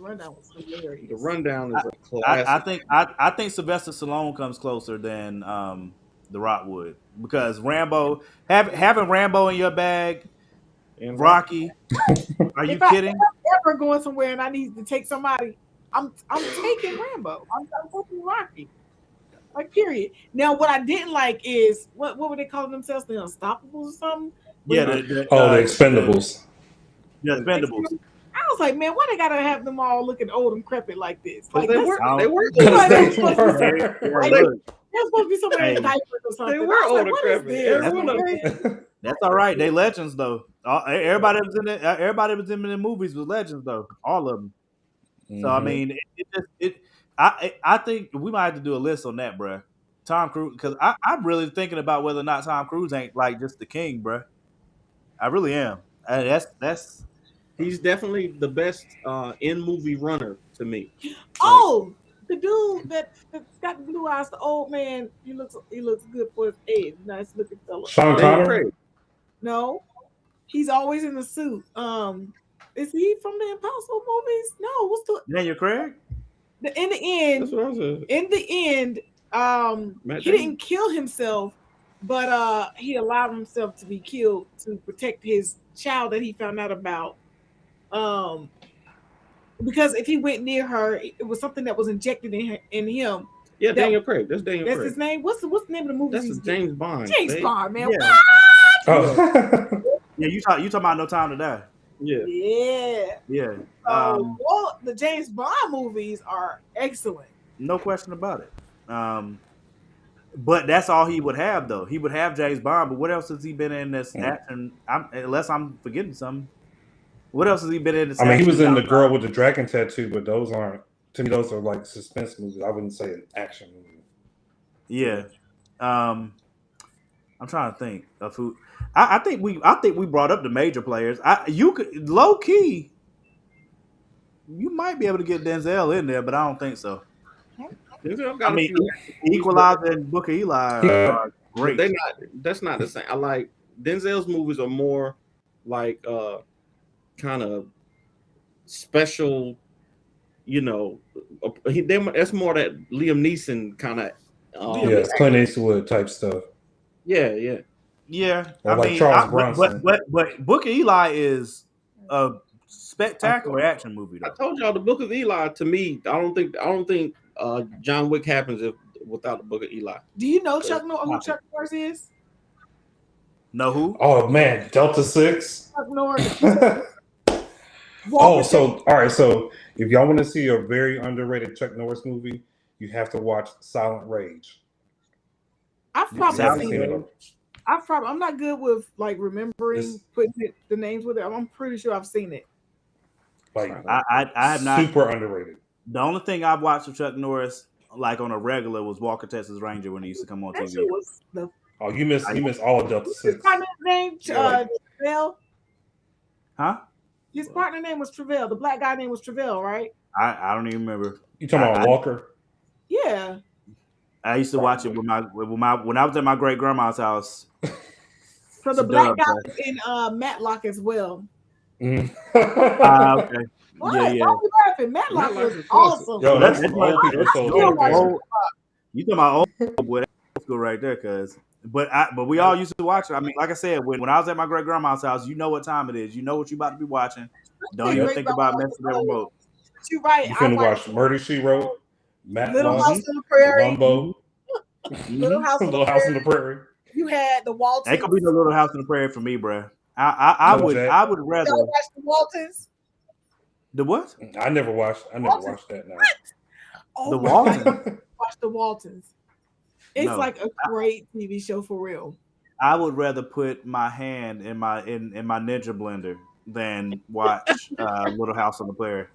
Rundown was hilarious. The Rundown is a classic. I think Sylvester Stallone comes closer than The Rock would, because Rambo having Rambo in your bag, and Rocky. Are you kidding? If I'm ever going somewhere and I need to take somebody, I'm taking Rambo. I'm taking Rocky. Like, period. Now, what I didn't like is what were they calling themselves? The Unstoppables or something? Yeah, the Expendables. Yeah, Expendables. I was like, man, why they gotta have them all looking old and decrepit like this? Like, they were. They're supposed to be somebody in diapers or something. They were old and decrepit. That's all right. They legends though. Everybody was in the movies was legends though. All of them. Mm-hmm. So I mean, I think we might have to do a list on that, bro. Tom Cruise, because I'm really thinking about whether or not Tom Cruise ain't like just the king, bro. I really am. That's. He's definitely the best in movie runner to me. Oh, the dude that's got the blue eyes, the old man. He looks good for his age. Nice looking fella. Sean Connery. No, he's always in the suit. Is he from the Impossible movies? No, what's the Daniel Craig? In the end, that's what I said. In the end, he didn't kill himself, but he allowed himself to be killed to protect his child that he found out about. Because if he went near her, it was something that was injected in him. Yeah, Daniel Craig. That's Daniel Craig. That's his name. What's the name of the movie? That's James Bond. James Bond, man. Yeah. What? Oh. Yeah, you talking about No Time to Die. Yeah. Well, the James Bond movies are excellent. No question about it. But that's all he would have, though. He would have James Bond, but what else has he been in this action? Unless I'm forgetting something. What else has he been in this? I mean, he was in The Girl with the Dragon Tattoo, but those aren't, to me, those are like suspense movies. I wouldn't say an action movie. Yeah. I'm trying to think of who. I think we brought up the major players. You could low key. You might be able to get Denzel in there, but I don't think so. Denzel got I a mean, few Equalizer and Booker Eli are great. They're not. That's not the same. I like Denzel's movies are more like kind of special. You know, that's more that Liam Neeson kind of. It's Clint Eastwood type stuff. Yeah. Or like Charles Bronson. But Booker Eli is a spectacular action movie. Though. I told y'all the Book of Eli. To me, I don't think John Wick happens without the Book of Eli. Do you know who Chuck Norris is? Know who? Oh man, Delta 6. Chuck Norris. So all right. So if y'all want to see a very underrated Chuck Norris movie, you have to watch Silent Rage. I've probably seen it. I'm not good with like remembering putting the names with it. I'm pretty sure I've seen it. Like I have not. Super underrated. The only thing I've watched of Chuck Norris, like on a regular, was Walker Texas Ranger when he used to come on TV. You missed all of Delta 6. His partner's name Travell. Huh? His partner name was Travell. The black guy name was Travell, right? I don't even remember. You talking about Walker? Yeah. I used to watch it when I was at my great grandma's house. So the black guy was in Matlock as well. Okay. What? Yeah. Why are you laughing? Matlock was awesome. Yo, that's old people show. You talking about old boy? That's school right there, cuz. But we all used to watch it. I mean, like I said, when I was at my great grandma's house, you know what time it is. You know what you about to be watching. Don't even think about messing that remote. You're right. You finna watch Murder, She Wrote, Little House on the Prairie, Columbo, Little House on the Prairie. You had the Waltons. That could be the Little House on the Prairie for me, bro. I would rather watch the Waltons. The what? I never watched that now. Oh, the Waltons. Watch the Waltons. It's like a great TV show for real. I would rather put my hand in my Ninja blender than watch Little House on the Prairie.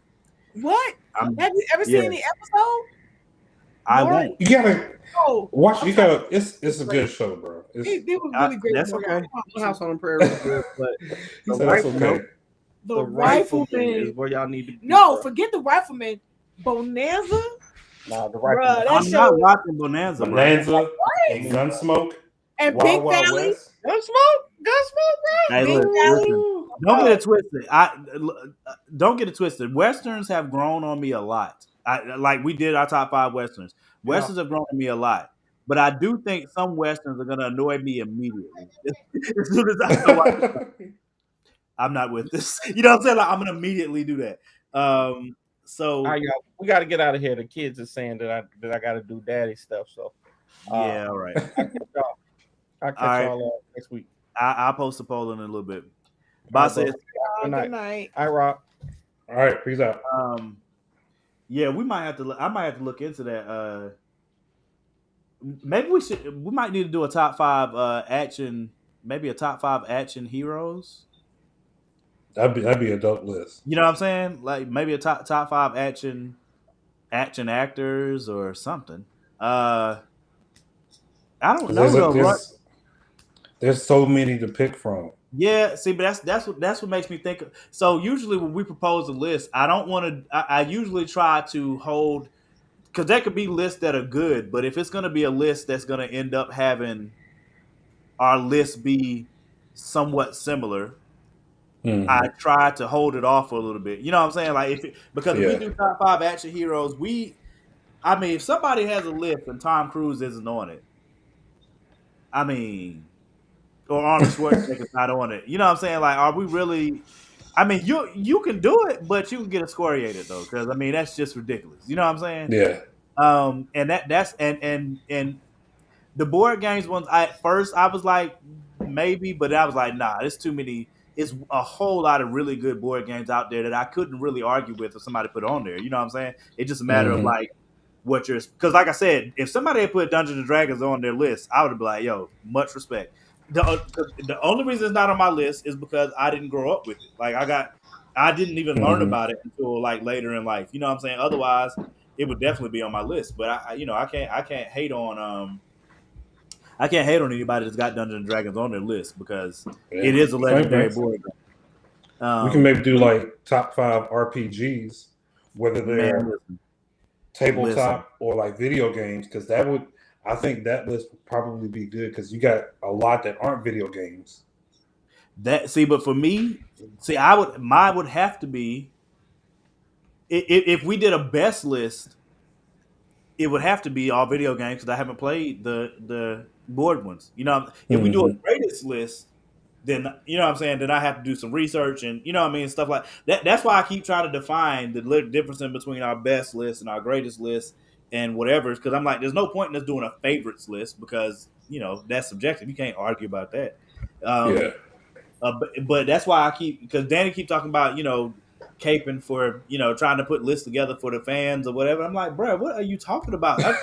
What? Have you ever seen any episode? I won't. You gotta watch. You gotta. It's a good show, bro. It was really great. That's okay. Little House on the Prairie was good, but the Rifleman is where y'all need to be. No, forget the Rifleman. Bonanza. Nah, the Rifleman. I'm not watching Bonanza. Bonanza and Gunsmoke and Big Valley. Gunsmoke, bro. Hey, listen, don't get it twisted. Don't get it twisted. Westerns have grown on me a lot. Like we did our top 5 Westerns. Westerns have grown on me a lot. But I do think some Westerns are going to annoy me immediately. As soon as I know I'm not with this. You know what I'm saying? Like, I'm going to immediately do that. So we got to get out of here. The kids are saying that I got to do daddy stuff. So yeah, all right. I'll catch y'all next week. I'll post a poll in a little bit. Bye, says. Good night. All right, Rob. All right, peace out. Yeah, we might have to. I might have to look into that. Maybe we might need to do a top 5 action. Maybe a top 5 action heroes. That'd be a dope list. You know what I'm saying? Like maybe a top 5 action actors or something. I don't know. There's so many to pick from. Yeah, see, but that's what makes me think. So usually when we propose a list, I don't want to. I usually try to hold, because there could be lists that are good, but if it's going to be a list that's going to end up having our list be somewhat similar, I try to hold it off for a little bit. You know what I'm saying? Like if we do top 5 action heroes, if somebody has a list and Tom Cruise isn't on it, or Arnold Schwarzenegger's not on it. You know what I'm saying? Like, are we really? You can do it, but you can get excoriated though, because that's just ridiculous. You know what I'm saying? Yeah. And that's the board games ones. At first, I was like maybe, but I was like, nah, it's too many. It's a whole lot of really good board games out there that I couldn't really argue with if somebody put on there. You know what I'm saying? It's just a matter of like what you're. Because like I said, if somebody had put Dungeons and Dragons on their list, I would be like, yo, much respect. The only reason it's not on my list is because I didn't grow up with it. Like I didn't even learn about it until like later in life. You know what I'm saying? Otherwise, it would definitely be on my list. But I can't hate on I can't hate on anybody that's got Dungeons and Dragons on their list because it is a legendary board game. We can maybe do like top 5 RPGs, whether they're tabletop or like video games, because I think that list would probably be good because you got a lot that aren't video games. But for me, mine would have to be if we did a best list, it would have to be all video games because I haven't played the board ones. You know, if we do a greatest list, then you know what I'm saying, then I have to do some research and you know what I mean, stuff like that. That's why I keep trying to define the difference in between our best list and our greatest list and whatever, because I'm like, there's no point in us doing a favorites list because you know that's subjective. You can't argue about that. But that's why because Danny keep talking about, you know, caping for, you know, trying to put lists together for the fans or whatever. I'm like, bro, what are you talking about? I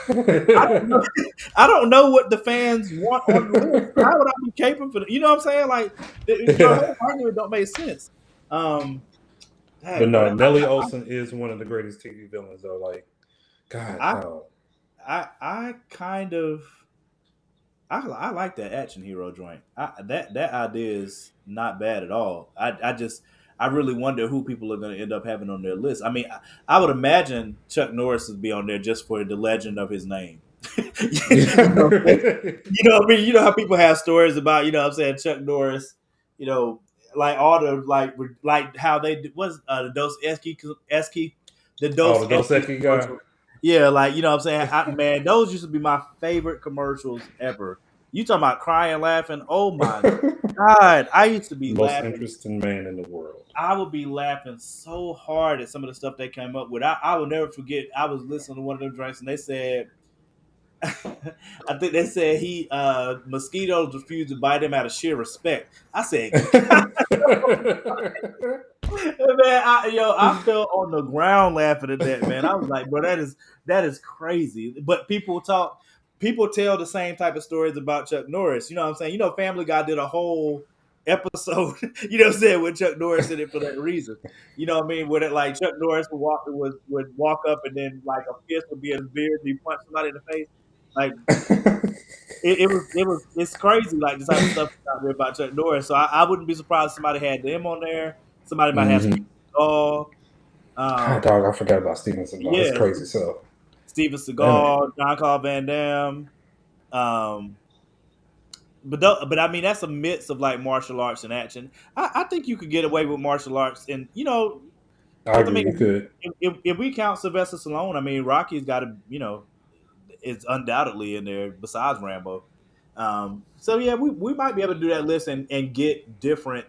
don't know what the fans want on the list. How would I be caping for you know what I'm saying? Like, the whole argument don't make sense. But no, Nellie Olson is one of the greatest TV villains, though. Like, God, I kind of. I like that action hero joint. That idea is not bad at all. I really wonder who people are going to end up having on their list. I mean, I would imagine Chuck Norris would be on there just for the legend of his name. You know what I mean? You know how people have stories about, you know what I'm saying, Chuck Norris, you know, like all the like how they was the Dos Equis, the Dos Equis guy. Yeah, like, you know what I'm saying? Man, those used to be my favorite commercials ever. You talking about crying, laughing? Oh, my God. I used to be laughing. Most interesting man in the world. I would be laughing so hard at some of the stuff they came up with. I will never forget, I was listening to one of them drinks, and they said, I think they said mosquitoes refused to bite him out of sheer respect. I said, man, I fell on the ground laughing at that, man. I was like, bro, that is crazy. But people tell the same type of stories about Chuck Norris. You know what I'm saying? You know, Family Guy did a whole episode, you know what I'm saying, with Chuck Norris in it for that reason. You know what I mean? Where it, like, Chuck Norris would walk up and then like a fist would be in his beard and he punched somebody in the face. Like it's crazy, like the type of stuff out there about Chuck Norris. So I wouldn't be surprised if somebody had them on there. Somebody might have Steven Seagal. Dog, I forgot about Steven Seagal. Yeah. That's crazy. So Steven Seagal, Jean-Claude Van Damme. But I mean, that's a mix of like martial arts and action. I think you could get away with martial arts, and you know, I agree, you could. If we count Sylvester Stallone, I mean, Rocky's got to, you know, it's undoubtedly in there besides Rambo. So yeah, we might be able to do that list and get different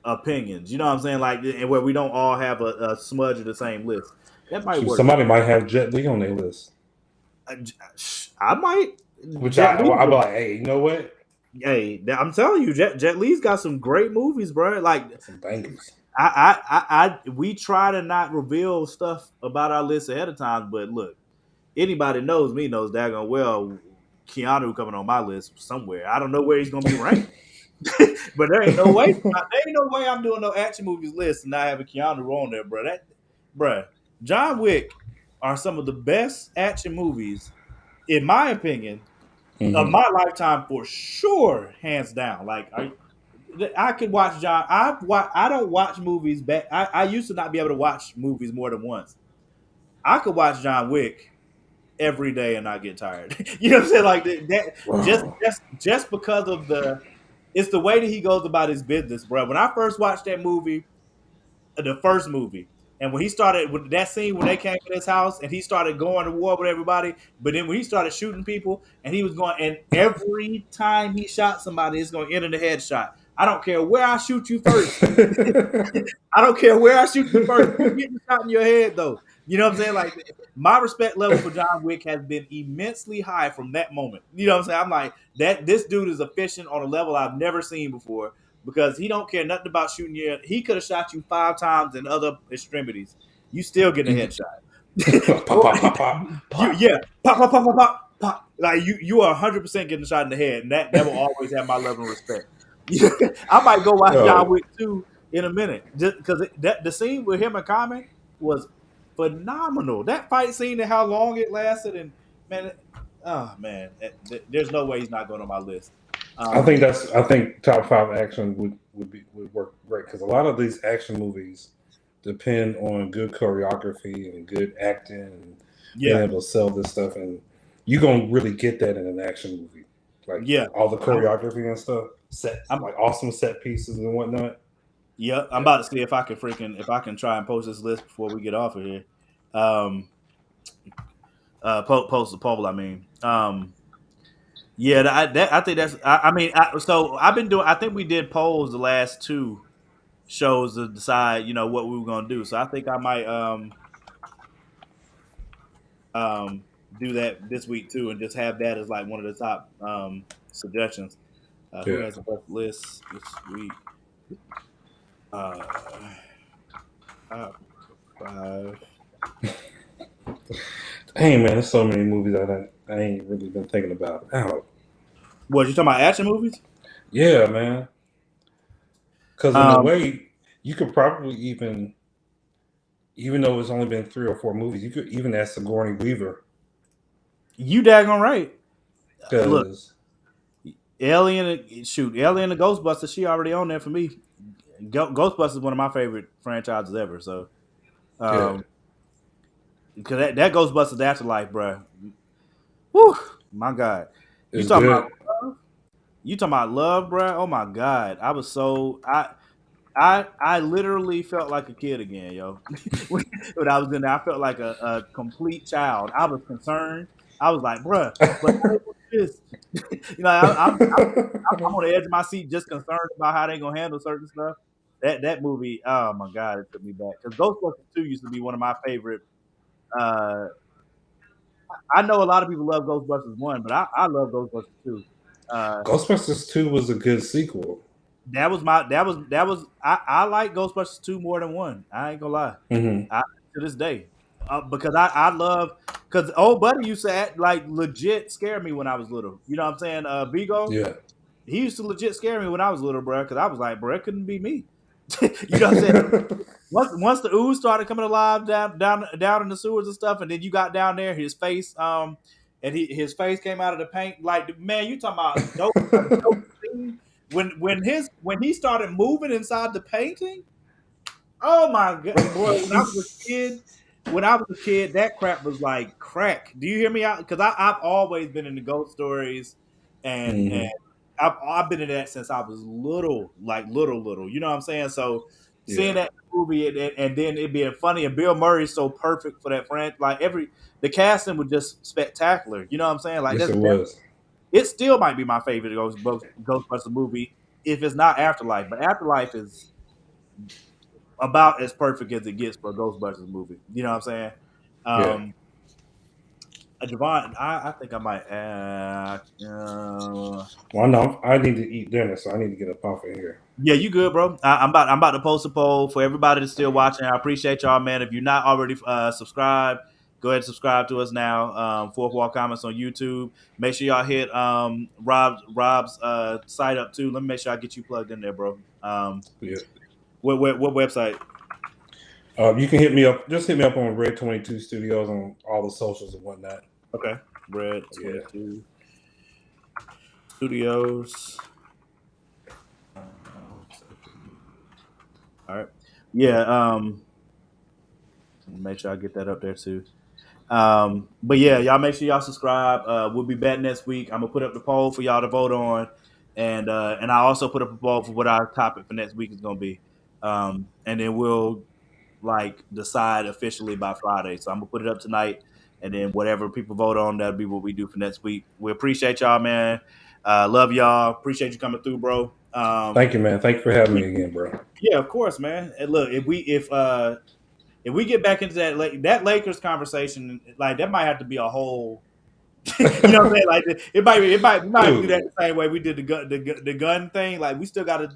opinions. You know what I'm saying? Like, where we don't all have a smudge of the same list. That might work. Somebody might have Jet Li on their list. I might. Which I'll be like, hey, you know what? Hey, I'm telling you, Jet Li's got some great movies, bro. Like some bangers. We try to not reveal stuff about our list ahead of time, but look, anybody knows me knows daggone well Keanu coming on my list somewhere. I don't know where he's gonna be ranked, but there ain't no way I'm doing no action movies list and not having Keanu on there, bro. John Wick are some of the best action movies, in my opinion, of my lifetime for sure, hands down. Like I could watch John. I don't watch movies back. I used to not be able to watch movies more than once. I could watch John Wick every day and not get tired. You know what I'm saying? Like that. Wow. Just because of it's the way that he goes about his business, bro. When I first watched that movie, the first movie, and when he started with that scene when they came to his house and he started going to war with everybody, but then when he started shooting people and he was going, and every time he shot somebody, it's going to end in a headshot. I don't care where I shoot you first. I don't care where I shoot you first. You're getting shot in your head, though. You know what I'm saying? Like, my respect level for John Wick has been immensely high from that moment. You know what I'm saying? I'm like, this dude is efficient on a level I've never seen before because he don't care nothing about shooting you. He could have shot you 5 times in other extremities. You still get a headshot. Pop, pop. Yeah, pop. Like, you are 100% getting shot in the head, and that will always have my level of respect. I might go watch John Wick 2 in a minute just because the scene with him and Common was phenomenal. That fight scene and how long it lasted, and man, oh man, there's no way he's not going on my list. I think top 5 action would work great because a lot of these action movies depend on good choreography and good acting and being able to sell this stuff, and you're gonna really get that in an action movie. Like all the choreography and stuff, like awesome set pieces and whatnot. Yeah, I'm about to see if I can try and post this list before we get off of here. Post the poll. I mean, yeah, I think that's. So I've been doing. I think we did polls the last 2 shows to decide, what we were gonna do. So I think I might do that this week too, and just have that as like one of the top suggestions. Who has the best list this week? 5. Hey man, there's so many movies that I ain't really been thinking about. What, you talking about action movies? Yeah, man. Because in a way, you could probably even though it's only been 3 or 4 movies, you could even ask Sigourney Weaver. You daggone right. Look, Alien and Ghostbusters, she already on there for me. Ghostbusters is one of my favorite franchises ever. So, because that Ghostbusters Afterlife, bro. Whew, my God. You talking about love, bro? Oh my God. I was so I literally felt like a kid again, yo. When I was in there, I felt like a complete child. I was concerned. I was like, bruh, but this, I'm on the edge of my seat, just concerned about how they gonna handle certain stuff. That movie, oh my God, it took me back because Ghostbusters 2 used to be one of my favorite. I know a lot of people love Ghostbusters 1, but I love Ghostbusters 2. Ghostbusters 2 was a good sequel. I like Ghostbusters 2 more than 1. I ain't gonna lie. To this day, because I love, because old buddy used to like legit scare me when I was little. You know what I'm saying? Vigo. Yeah. He used to legit scare me when I was little, bro. Because I was like, bro, it couldn't be me. You know what I'm saying? Once the ooze started coming alive down in the sewers and stuff, and then you got down there, his face, and his face came out of the paint. Like, man, you talking about dope when he started moving inside the painting. Oh my God, boy! When I was a kid, that crap was like crack. Do you hear me out? Because I've always been in the ghost stories, and I've been in that since I was little, like little. You know what I'm saying? So seeing that movie and then it being funny, and Bill Murray's so perfect for that friend. Like the casting was just spectacular. You know what I'm saying? Like it was. It still might be my favorite Ghostbusters movie if it's not Afterlife, but Afterlife is about as perfect as it gets for a Ghostbusters movie. You know what I'm saying? Javon, I think I might add. Well, no, I need to eat dinner, so I need to get up off of here. Yeah, you good, bro? I'm about to post a poll for everybody that's still watching. I appreciate y'all, man. If you're not already subscribed, go ahead and subscribe to us now. Fourth Wall Comments on YouTube. Make sure y'all hit Rob's site up too. Let me make sure I get you plugged in there, bro. What website? You can hit me up. Just hit me up on Red 22 Studios on all the socials and whatnot. Okay, Red 22 Studios. All right. Yeah. Make sure I get that up there too. But yeah, y'all make sure y'all subscribe. We'll be back next week. I'm gonna put up the poll for y'all to vote on, and I also put up a poll for what our topic for next week is gonna be. And then we'll decide officially by Friday. So I'm gonna put it up tonight, and then whatever people vote on, that'll be what we do for next week. We appreciate y'all, man. Love y'all. Appreciate you coming through, bro. Thank you, man. Thank you for having me again, bro. Yeah, of course, man. And look, if we get back into that Lakers conversation, that might have to be a whole. You know what I'm saying? Like it might do that the same way we did the gun thing. Like we still got to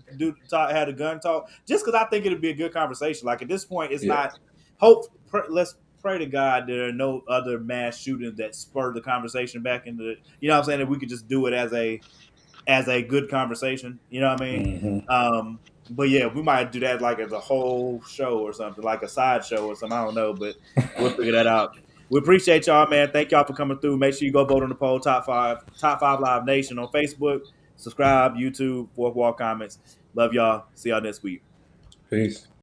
have the gun talk, just because I think it'll be a good conversation. Like at this point, it's not. Let's pray to God there are no other mass shootings that spur the conversation back into. You know what I'm saying? That we could just do it as a good conversation. You know what I mean? Mm-hmm. But yeah, we might do that as a whole show or something, like a side show or something. I don't know, but we'll figure that out. We appreciate y'all, man. Thank y'all for coming through. Make sure you go vote on the poll, Top 5 Live Nation on Facebook. Subscribe, YouTube, Fourth Wall Comments. Love y'all. See y'all next week. Peace.